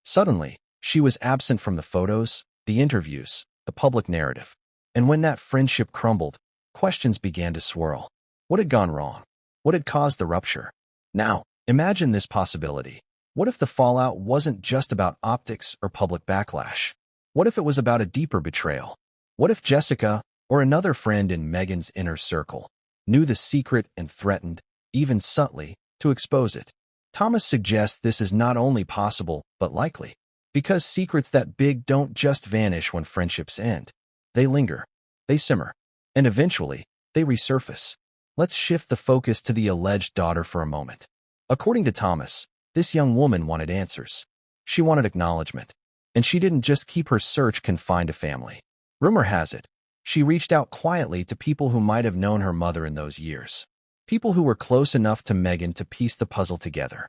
S1: Suddenly, she was absent from the photos, the interviews, the public narrative. And when that friendship crumbled, questions began to swirl. What had gone wrong? What had caused the rupture? Now, imagine this possibility. What if the fallout wasn't just about optics or public backlash? What if it was about a deeper betrayal? What if Jessica, or another friend in Meghan's inner circle, knew the secret and threatened, even subtly, to expose it? Thomas suggests this is not only possible, but likely. Because secrets that big don't just vanish when friendships end. They linger, they simmer, and eventually, they resurface. Let's shift the focus to the alleged daughter for a moment. According to Thomas, this young woman wanted answers. She wanted acknowledgement. And she didn't just keep her search confined to family. Rumor has it, she reached out quietly to people who might have known her mother in those years. People who were close enough to Meghan to piece the puzzle together.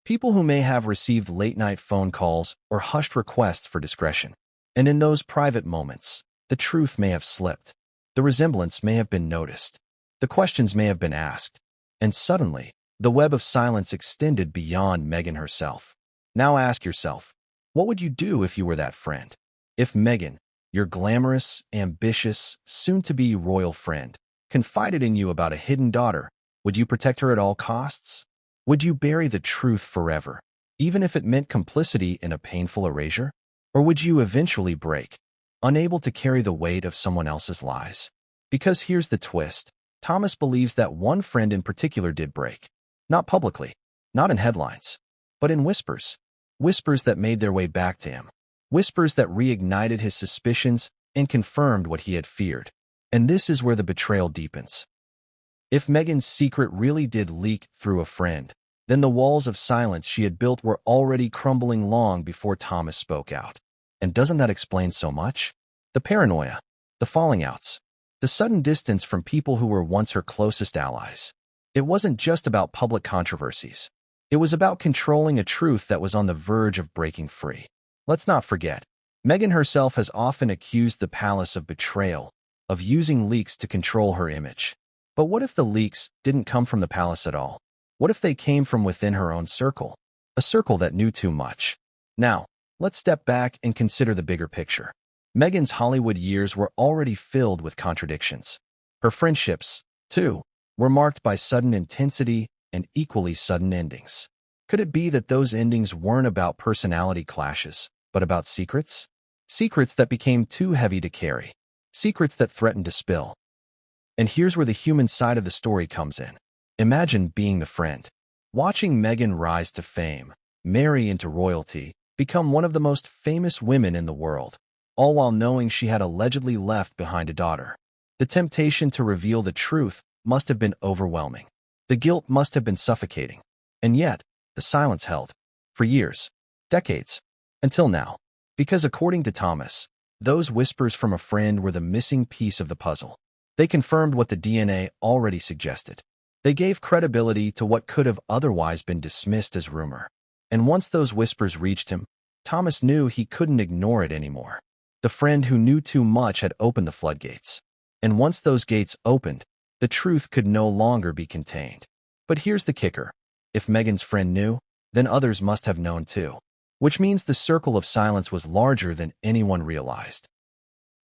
S1: People who may have received late-night phone calls or hushed requests for discretion. And in those private moments, the truth may have slipped. The resemblance may have been noticed. The questions may have been asked. And suddenly, the web of silence extended beyond Meghan herself. Now ask yourself, what would you do if you were that friend? If Meghan, your glamorous, ambitious, soon-to-be royal friend, confided in you about a hidden daughter, would you protect her at all costs? Would you bury the truth forever, even if it meant complicity in a painful erasure? Or would you eventually break, unable to carry the weight of someone else's lies? Because here's the twist. Thomas believes that one friend in particular did break. Not publicly, not in headlines, but in whispers. Whispers that made their way back to him. Whispers that reignited his suspicions and confirmed what he had feared. And this is where the betrayal deepens. If Meghan's secret really did leak through a friend, then the walls of silence she had built were already crumbling long before Thomas spoke out. And doesn't that explain so much? The paranoia, the falling outs, the sudden distance from people who were once her closest allies. It wasn't just about public controversies. It was about controlling a truth that was on the verge of breaking free. Let's not forget, Meghan herself has often accused the palace of betrayal, of using leaks to control her image. But what if the leaks didn't come from the palace at all? What if they came from within her own circle? A circle that knew too much. Now, let's step back and consider the bigger picture. Meghan's Hollywood years were already filled with contradictions. Her friendships, too, were marked by sudden intensity and equally sudden endings. Could it be that those endings weren't about personality clashes, but about secrets? Secrets that became too heavy to carry. Secrets that threatened to spill. And here's where the human side of the story comes in. Imagine being the friend. Watching Meghan rise to fame, marry into royalty, become one of the most famous women in the world, all while knowing she had allegedly left behind a daughter. The temptation to reveal the truth must have been overwhelming. The guilt must have been suffocating. And yet, the silence held. For years. Decades. Until now. Because according to Thomas, those whispers from a friend were the missing piece of the puzzle. They confirmed what the DNA already suggested. They gave credibility to what could have otherwise been dismissed as rumor. And once those whispers reached him, Thomas knew he couldn't ignore it anymore. The friend who knew too much had opened the floodgates. And once those gates opened, the truth could no longer be contained. But here's the kicker. If Meghan's friend knew, then others must have known too. Which means the circle of silence was larger than anyone realized.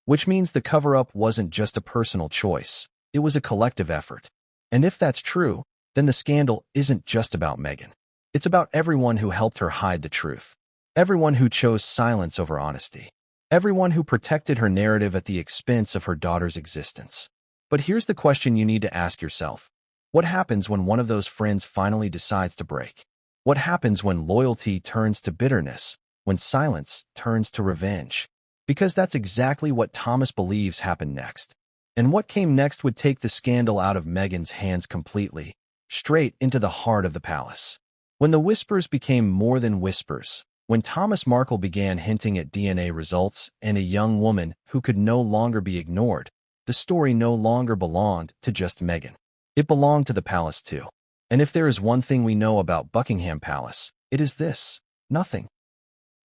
S1: Which means the cover-up wasn't just a personal choice. It was a collective effort. And if that's true, then the scandal isn't just about Meghan. It's about everyone who helped her hide the truth. Everyone who chose silence over honesty. Everyone who protected her narrative at the expense of her daughter's existence. But here's the question you need to ask yourself. What happens when one of those friends finally decides to break? What happens when loyalty turns to bitterness? When silence turns to revenge? Because that's exactly what Thomas believes happened next. And what came next would take the scandal out of Meghan's hands completely, straight into the heart of the palace. When the whispers became more than whispers, when Thomas Markle began hinting at DNA results and a young woman who could no longer be ignored, the story no longer belonged to just Meghan. It belonged to the palace too. And if there is one thing we know about Buckingham Palace, it is this: nothing,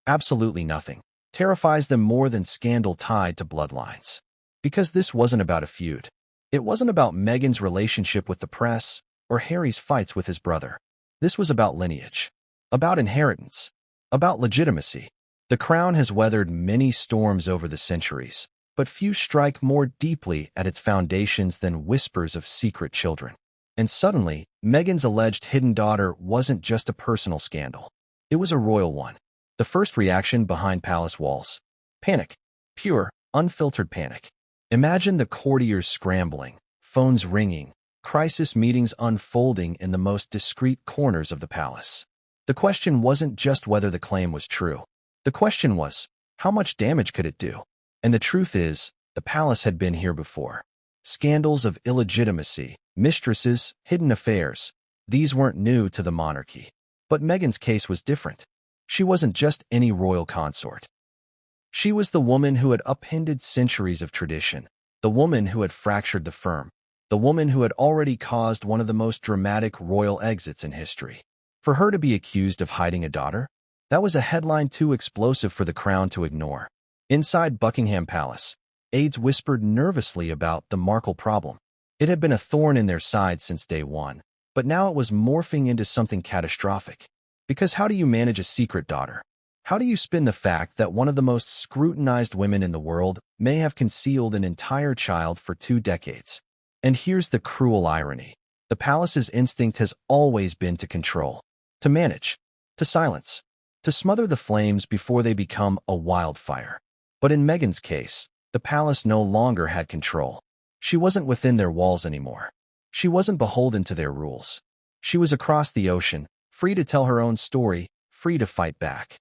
S1: absolutely nothing, terrifies them more than scandal tied to bloodlines. Because this wasn't about a feud. It wasn't about Meghan's relationship with the press or Harry's fights with his brother. This was about lineage, about inheritance, about legitimacy. The crown has weathered many storms over the centuries, but few strike more deeply at its foundations than whispers of secret children. And suddenly, Meghan's alleged hidden daughter wasn't just a personal scandal. It was a royal one. The first reaction behind palace walls: panic. Pure, unfiltered panic. Imagine the courtiers scrambling, phones ringing, crisis meetings unfolding in the most discreet corners of the palace. The question wasn't just whether the claim was true. The question was, how much damage could it do? And the truth is, the palace had been here before. Scandals of illegitimacy, mistresses, hidden affairs. These weren't new to the monarchy. But Meghan's case was different. She wasn't just any royal consort. She was the woman who had upended centuries of tradition, the woman who had fractured the firm, the woman who had already caused one of the most dramatic royal exits in history. For her to be accused of hiding a daughter, that was a headline too explosive for the crown to ignore. Inside Buckingham Palace, aides whispered nervously about the Markle problem. It had been a thorn in their side since day one, but now it was morphing into something catastrophic. Because how do you manage a secret daughter? How do you spin the fact that one of the most scrutinized women in the world may have concealed an entire child for 2 decades? And here's the cruel irony. The palace's instinct has always been to control, to manage, to silence, to smother the flames before they become a wildfire. But in Meghan's case, the palace no longer had control. She wasn't within their walls anymore. She wasn't beholden to their rules. She was across the ocean, free to tell her own story, free to fight back.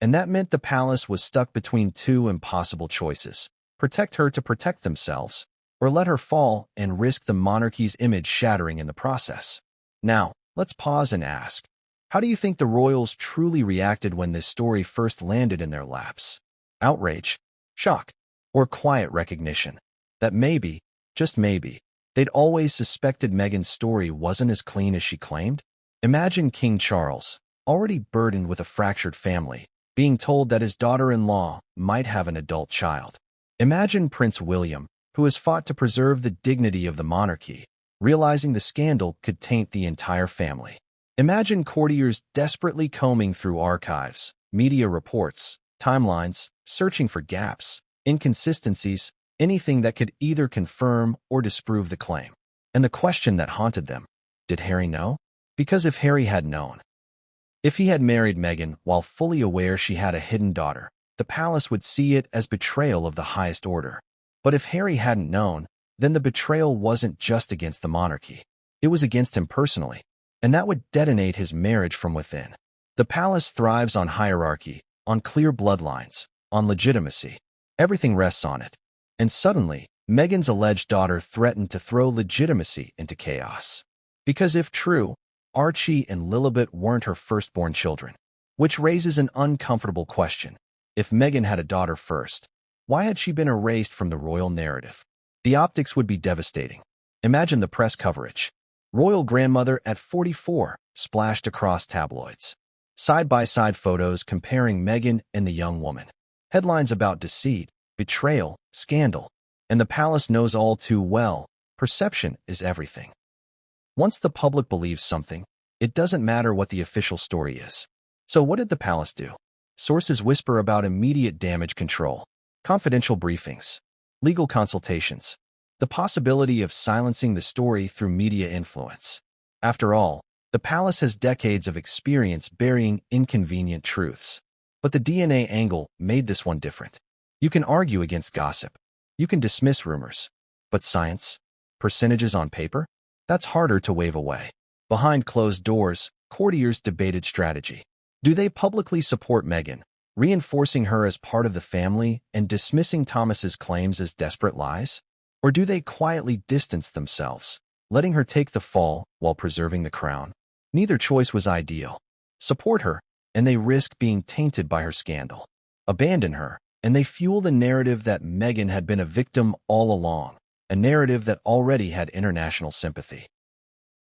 S1: And that meant the palace was stuck between 2 impossible choices: protect her to protect themselves, or let her fall and risk the monarchy's image shattering in the process. Now, let's pause and ask, how do you think the royals truly reacted when this story first landed in their laps? Outrage? Shock? Or quiet recognition that maybe, just maybe, they'd always suspected Meghan's story wasn't as clean as she claimed? Imagine King Charles, already burdened with a fractured family, being told that his daughter-in-law might have an adult child. Imagine Prince William, who has fought to preserve the dignity of the monarchy, realizing the scandal could taint the entire family. Imagine courtiers desperately combing through archives, media reports, timelines, searching for gaps, inconsistencies, anything that could either confirm or disprove the claim. And the question that haunted them: did Harry know? Because if Harry had known, if he had married Meghan while fully aware she had a hidden daughter, the palace would see it as betrayal of the highest order. But if Harry hadn't known, then the betrayal wasn't just against the monarchy. It was against him personally, and that would detonate his marriage from within. The palace thrives on hierarchy, on clear bloodlines, on legitimacy. Everything rests on it. And suddenly, Meghan's alleged daughter threatened to throw legitimacy into chaos. Because if true, Archie and Lilibet weren't her firstborn children. Which raises an uncomfortable question. If Meghan had a daughter first, why had she been erased from the royal narrative? The optics would be devastating. Imagine the press coverage. Royal grandmother at 44, splashed across tabloids. Side-by-side photos comparing Meghan and the young woman. Headlines about deceit, betrayal, scandal. And the palace knows all too well, perception is everything. Once the public believes something, it doesn't matter what the official story is. So what did the palace do? Sources whisper about immediate damage control, confidential briefings, legal consultations, the possibility of silencing the story through media influence. After all, the palace has decades of experience burying inconvenient truths. But the DNA angle made this one different. You can argue against gossip. You can dismiss rumors. But science? Percentages on paper? That's harder to wave away. Behind closed doors, courtiers debated strategy. Do they publicly support Meghan, reinforcing her as part of the family and dismissing Thomas's claims as desperate lies? Or do they quietly distance themselves, letting her take the fall while preserving the crown? Neither choice was ideal. Support her, and they risk being tainted by her scandal. Abandon her, and they fuel the narrative that Meghan had been a victim all along, a narrative that already had international sympathy.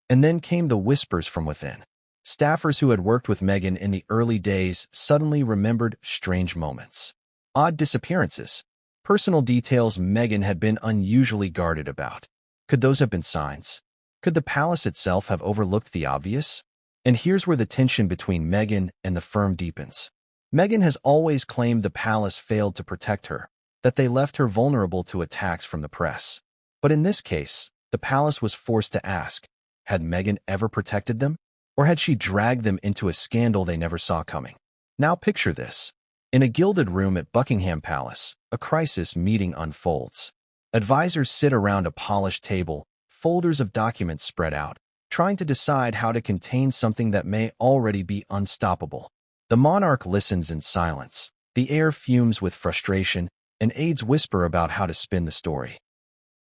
S1: And then came the whispers from within. Staffers who had worked with Meghan in the early days suddenly remembered strange moments. Odd disappearances. Personal details Meghan had been unusually guarded about. Could those have been signs? Could the palace itself have overlooked the obvious? And here's where the tension between Meghan and the firm deepens. Meghan has always claimed the palace failed to protect her, that they left her vulnerable to attacks from the press. But in this case, the palace was forced to ask, had Meghan ever protected them? Or had she dragged them into a scandal they never saw coming? Now picture this. In a gilded room at Buckingham Palace, a crisis meeting unfolds. Advisors sit around a polished table, folders of documents spread out, trying to decide how to contain something that may already be unstoppable. The monarch listens in silence. The air fumes with frustration, and aides whisper about how to spin the story.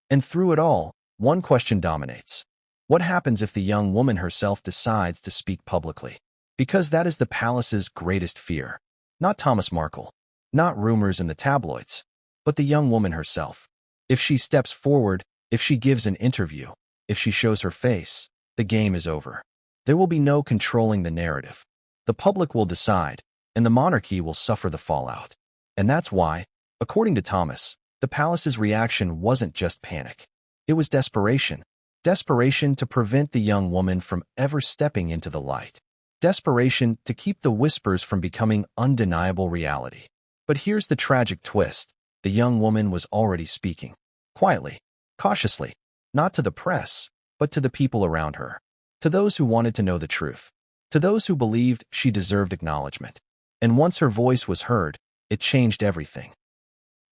S1: And through it all, one question dominates. What happens if the young woman herself decides to speak publicly? Because that is the palace's greatest fear. Not Thomas Markle, not rumors in the tabloids, but the young woman herself. If she steps forward, if she gives an interview, if she shows her face, the game is over. There will be no controlling the narrative. The public will decide, and the monarchy will suffer the fallout. And that's why, according to Thomas, the palace's reaction wasn't just panic. It was desperation. Desperation to prevent the young woman from ever stepping into the light. Desperation to keep the whispers from becoming undeniable reality. But here's the tragic twist. The young woman was already speaking. Quietly, cautiously, not to the press, but to the people around her. To those who wanted to know the truth. To those who believed she deserved acknowledgement. And once her voice was heard, it changed everything.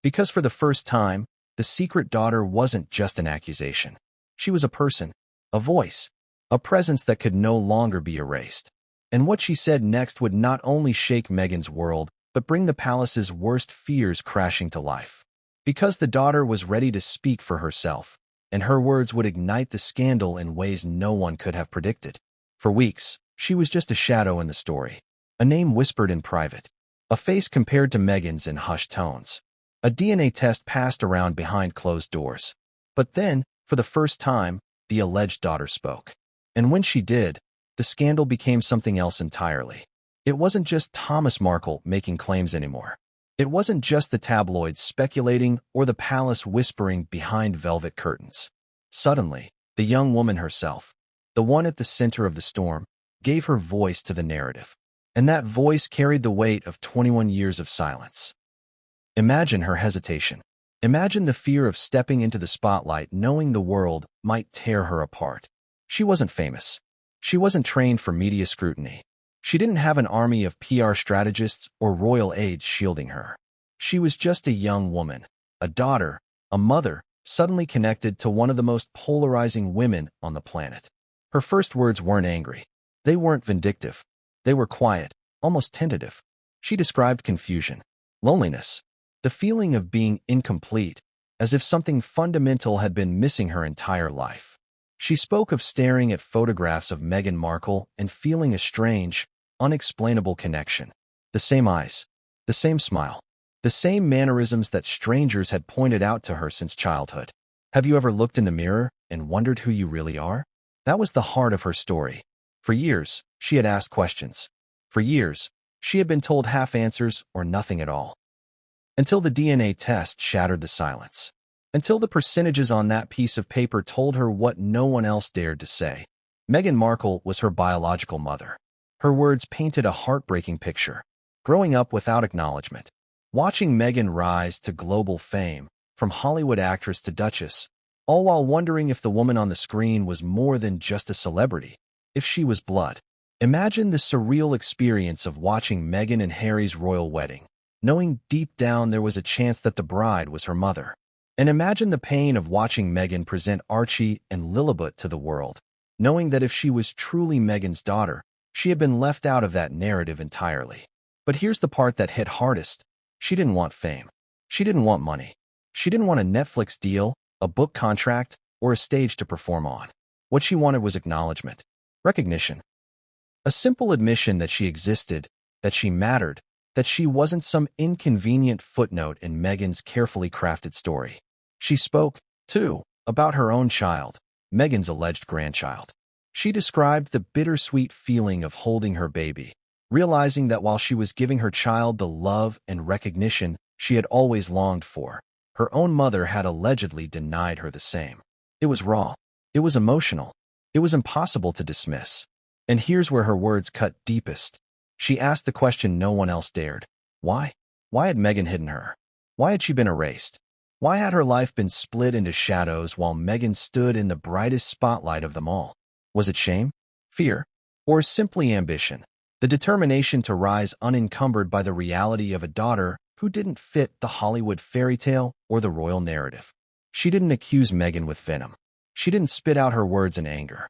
S1: Because for the first time, the secret daughter wasn't just an accusation. She was a person, a voice, a presence that could no longer be erased. And what she said next would not only shake Meghan's world, but bring the palace's worst fears crashing to life. Because the daughter was ready to speak for herself, and her words would ignite the scandal in ways no one could have predicted. For weeks, she was just a shadow in the story, a name whispered in private, a face compared to Meghan's in hushed tones, a DNA test passed around behind closed doors. But then, for the first time, the alleged daughter spoke. And when she did, the scandal became something else entirely. It wasn't just Thomas Markle making claims anymore. It wasn't just the tabloids speculating or the palace whispering behind velvet curtains. Suddenly, the young woman herself, the one at the center of the storm, gave her voice to the narrative. And that voice carried the weight of 21 years of silence. Imagine her hesitation. Imagine the fear of stepping into the spotlight knowing the world might tear her apart. She wasn't famous. She wasn't trained for media scrutiny. She didn't have an army of PR strategists or royal aides shielding her. She was just a young woman, a daughter, a mother, suddenly connected to one of the most polarizing women on the planet. Her first words weren't angry. They weren't vindictive. They were quiet, almost tentative. She described confusion, loneliness, the feeling of being incomplete, as if something fundamental had been missing her entire life. She spoke of staring at photographs of Meghan Markle and feeling a strange, unexplainable connection. The same eyes, the same smile, the same mannerisms that strangers had pointed out to her since childhood. Have you ever looked in the mirror and wondered who you really are? That was the heart of her story. For years, she had asked questions. For years, she had been told half answers or nothing at all. Until the DNA test shattered the silence. Until the percentages on that piece of paper told her what no one else dared to say. Meghan Markle was her biological mother. Her words painted a heartbreaking picture. Growing up without acknowledgement. Watching Meghan rise to global fame, from Hollywood actress to duchess, all while wondering if the woman on the screen was more than just a celebrity, if she was blood. Imagine the surreal experience of watching Meghan and Harry's royal wedding, knowing deep down there was a chance that the bride was her mother. And imagine the pain of watching Meghan present Archie and Lilibet to the world, knowing that if she was truly Meghan's daughter, she had been left out of that narrative entirely. But here's the part that hit hardest. She didn't want fame. She didn't want money. She didn't want a Netflix deal, a book contract, or a stage to perform on. What she wanted was acknowledgement, recognition. A simple admission that she existed, that she mattered, that she wasn't some inconvenient footnote in Meghan's carefully crafted story. She spoke, too, about her own child, Meghan's alleged grandchild. She described the bittersweet feeling of holding her baby, realizing that while she was giving her child the love and recognition she had always longed for, her own mother had allegedly denied her the same. It was raw. It was emotional. It was impossible to dismiss. And here's where her words cut deepest. She asked the question no one else dared. Why? Why had Meghan hidden her? Why had she been erased? Why had her life been split into shadows while Meghan stood in the brightest spotlight of them all? Was it shame? Fear? Or simply ambition? The determination to rise unencumbered by the reality of a daughter who didn't fit the Hollywood fairy tale or the royal narrative. She didn't accuse Meghan with venom. She didn't spit out her words in anger.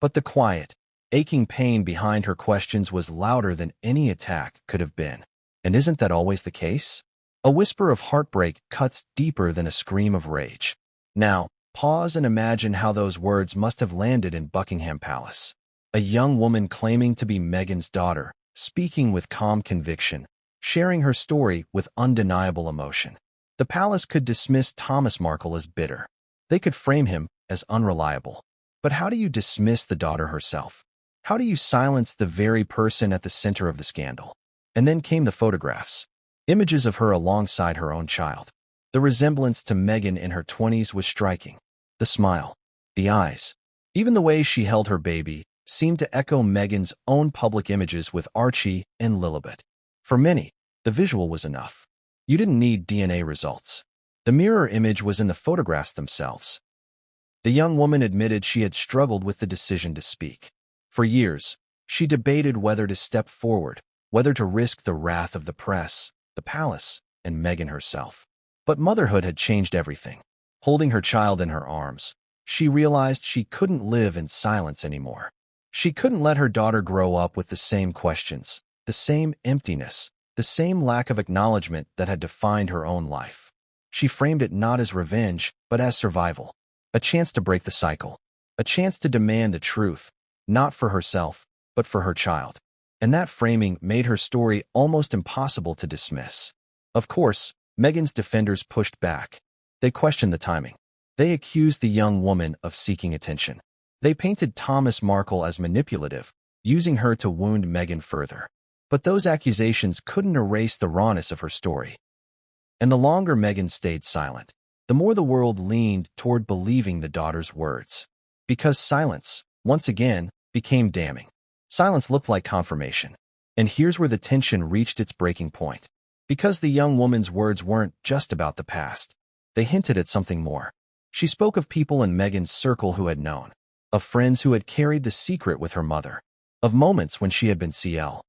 S1: But the quiet, aching pain behind her questions was louder than any attack could have been. And isn't that always the case? A whisper of heartbreak cuts deeper than a scream of rage. Now, pause and imagine how those words must have landed in Buckingham Palace. A young woman claiming to be Meghan's daughter, speaking with calm conviction, sharing her story with undeniable emotion. The palace could dismiss Thomas Markle as bitter. They could frame him as unreliable. But how do you dismiss the daughter herself? How do you silence the very person at the center of the scandal? And then came the photographs. Images of her alongside her own child. The resemblance to Meghan in her 20s was striking. The smile, the eyes, even the way she held her baby seemed to echo Meghan's own public images with Archie and Lilibet. For many, the visual was enough. You didn't need DNA results. The mirror image was in the photographs themselves. The young woman admitted she had struggled with the decision to speak. For years, she debated whether to step forward, whether to risk the wrath of the press, the palace, and Meghan herself. But motherhood had changed everything. Holding her child in her arms, she realized she couldn't live in silence anymore. She couldn't let her daughter grow up with the same questions, the same emptiness, the same lack of acknowledgement that had defined her own life. She framed it not as revenge, but as survival. A chance to break the cycle. A chance to demand the truth, not for herself, but for her child. And that framing made her story almost impossible to dismiss. Of course, Meghan's defenders pushed back. They questioned the timing. They accused the young woman of seeking attention. They painted Thomas Markle as manipulative, using her to wound Meghan further. But those accusations couldn't erase the rawness of her story. And the longer Meghan stayed silent, the more the world leaned toward believing the daughter's words. Because silence, once again, became damning. Silence looked like confirmation. And here's where the tension reached its breaking point. Because the young woman's words weren't just about the past. They hinted at something more. She spoke of people in Meghan's circle who had known. Of friends who had carried the secret with her mother. Of moments when she had been CL.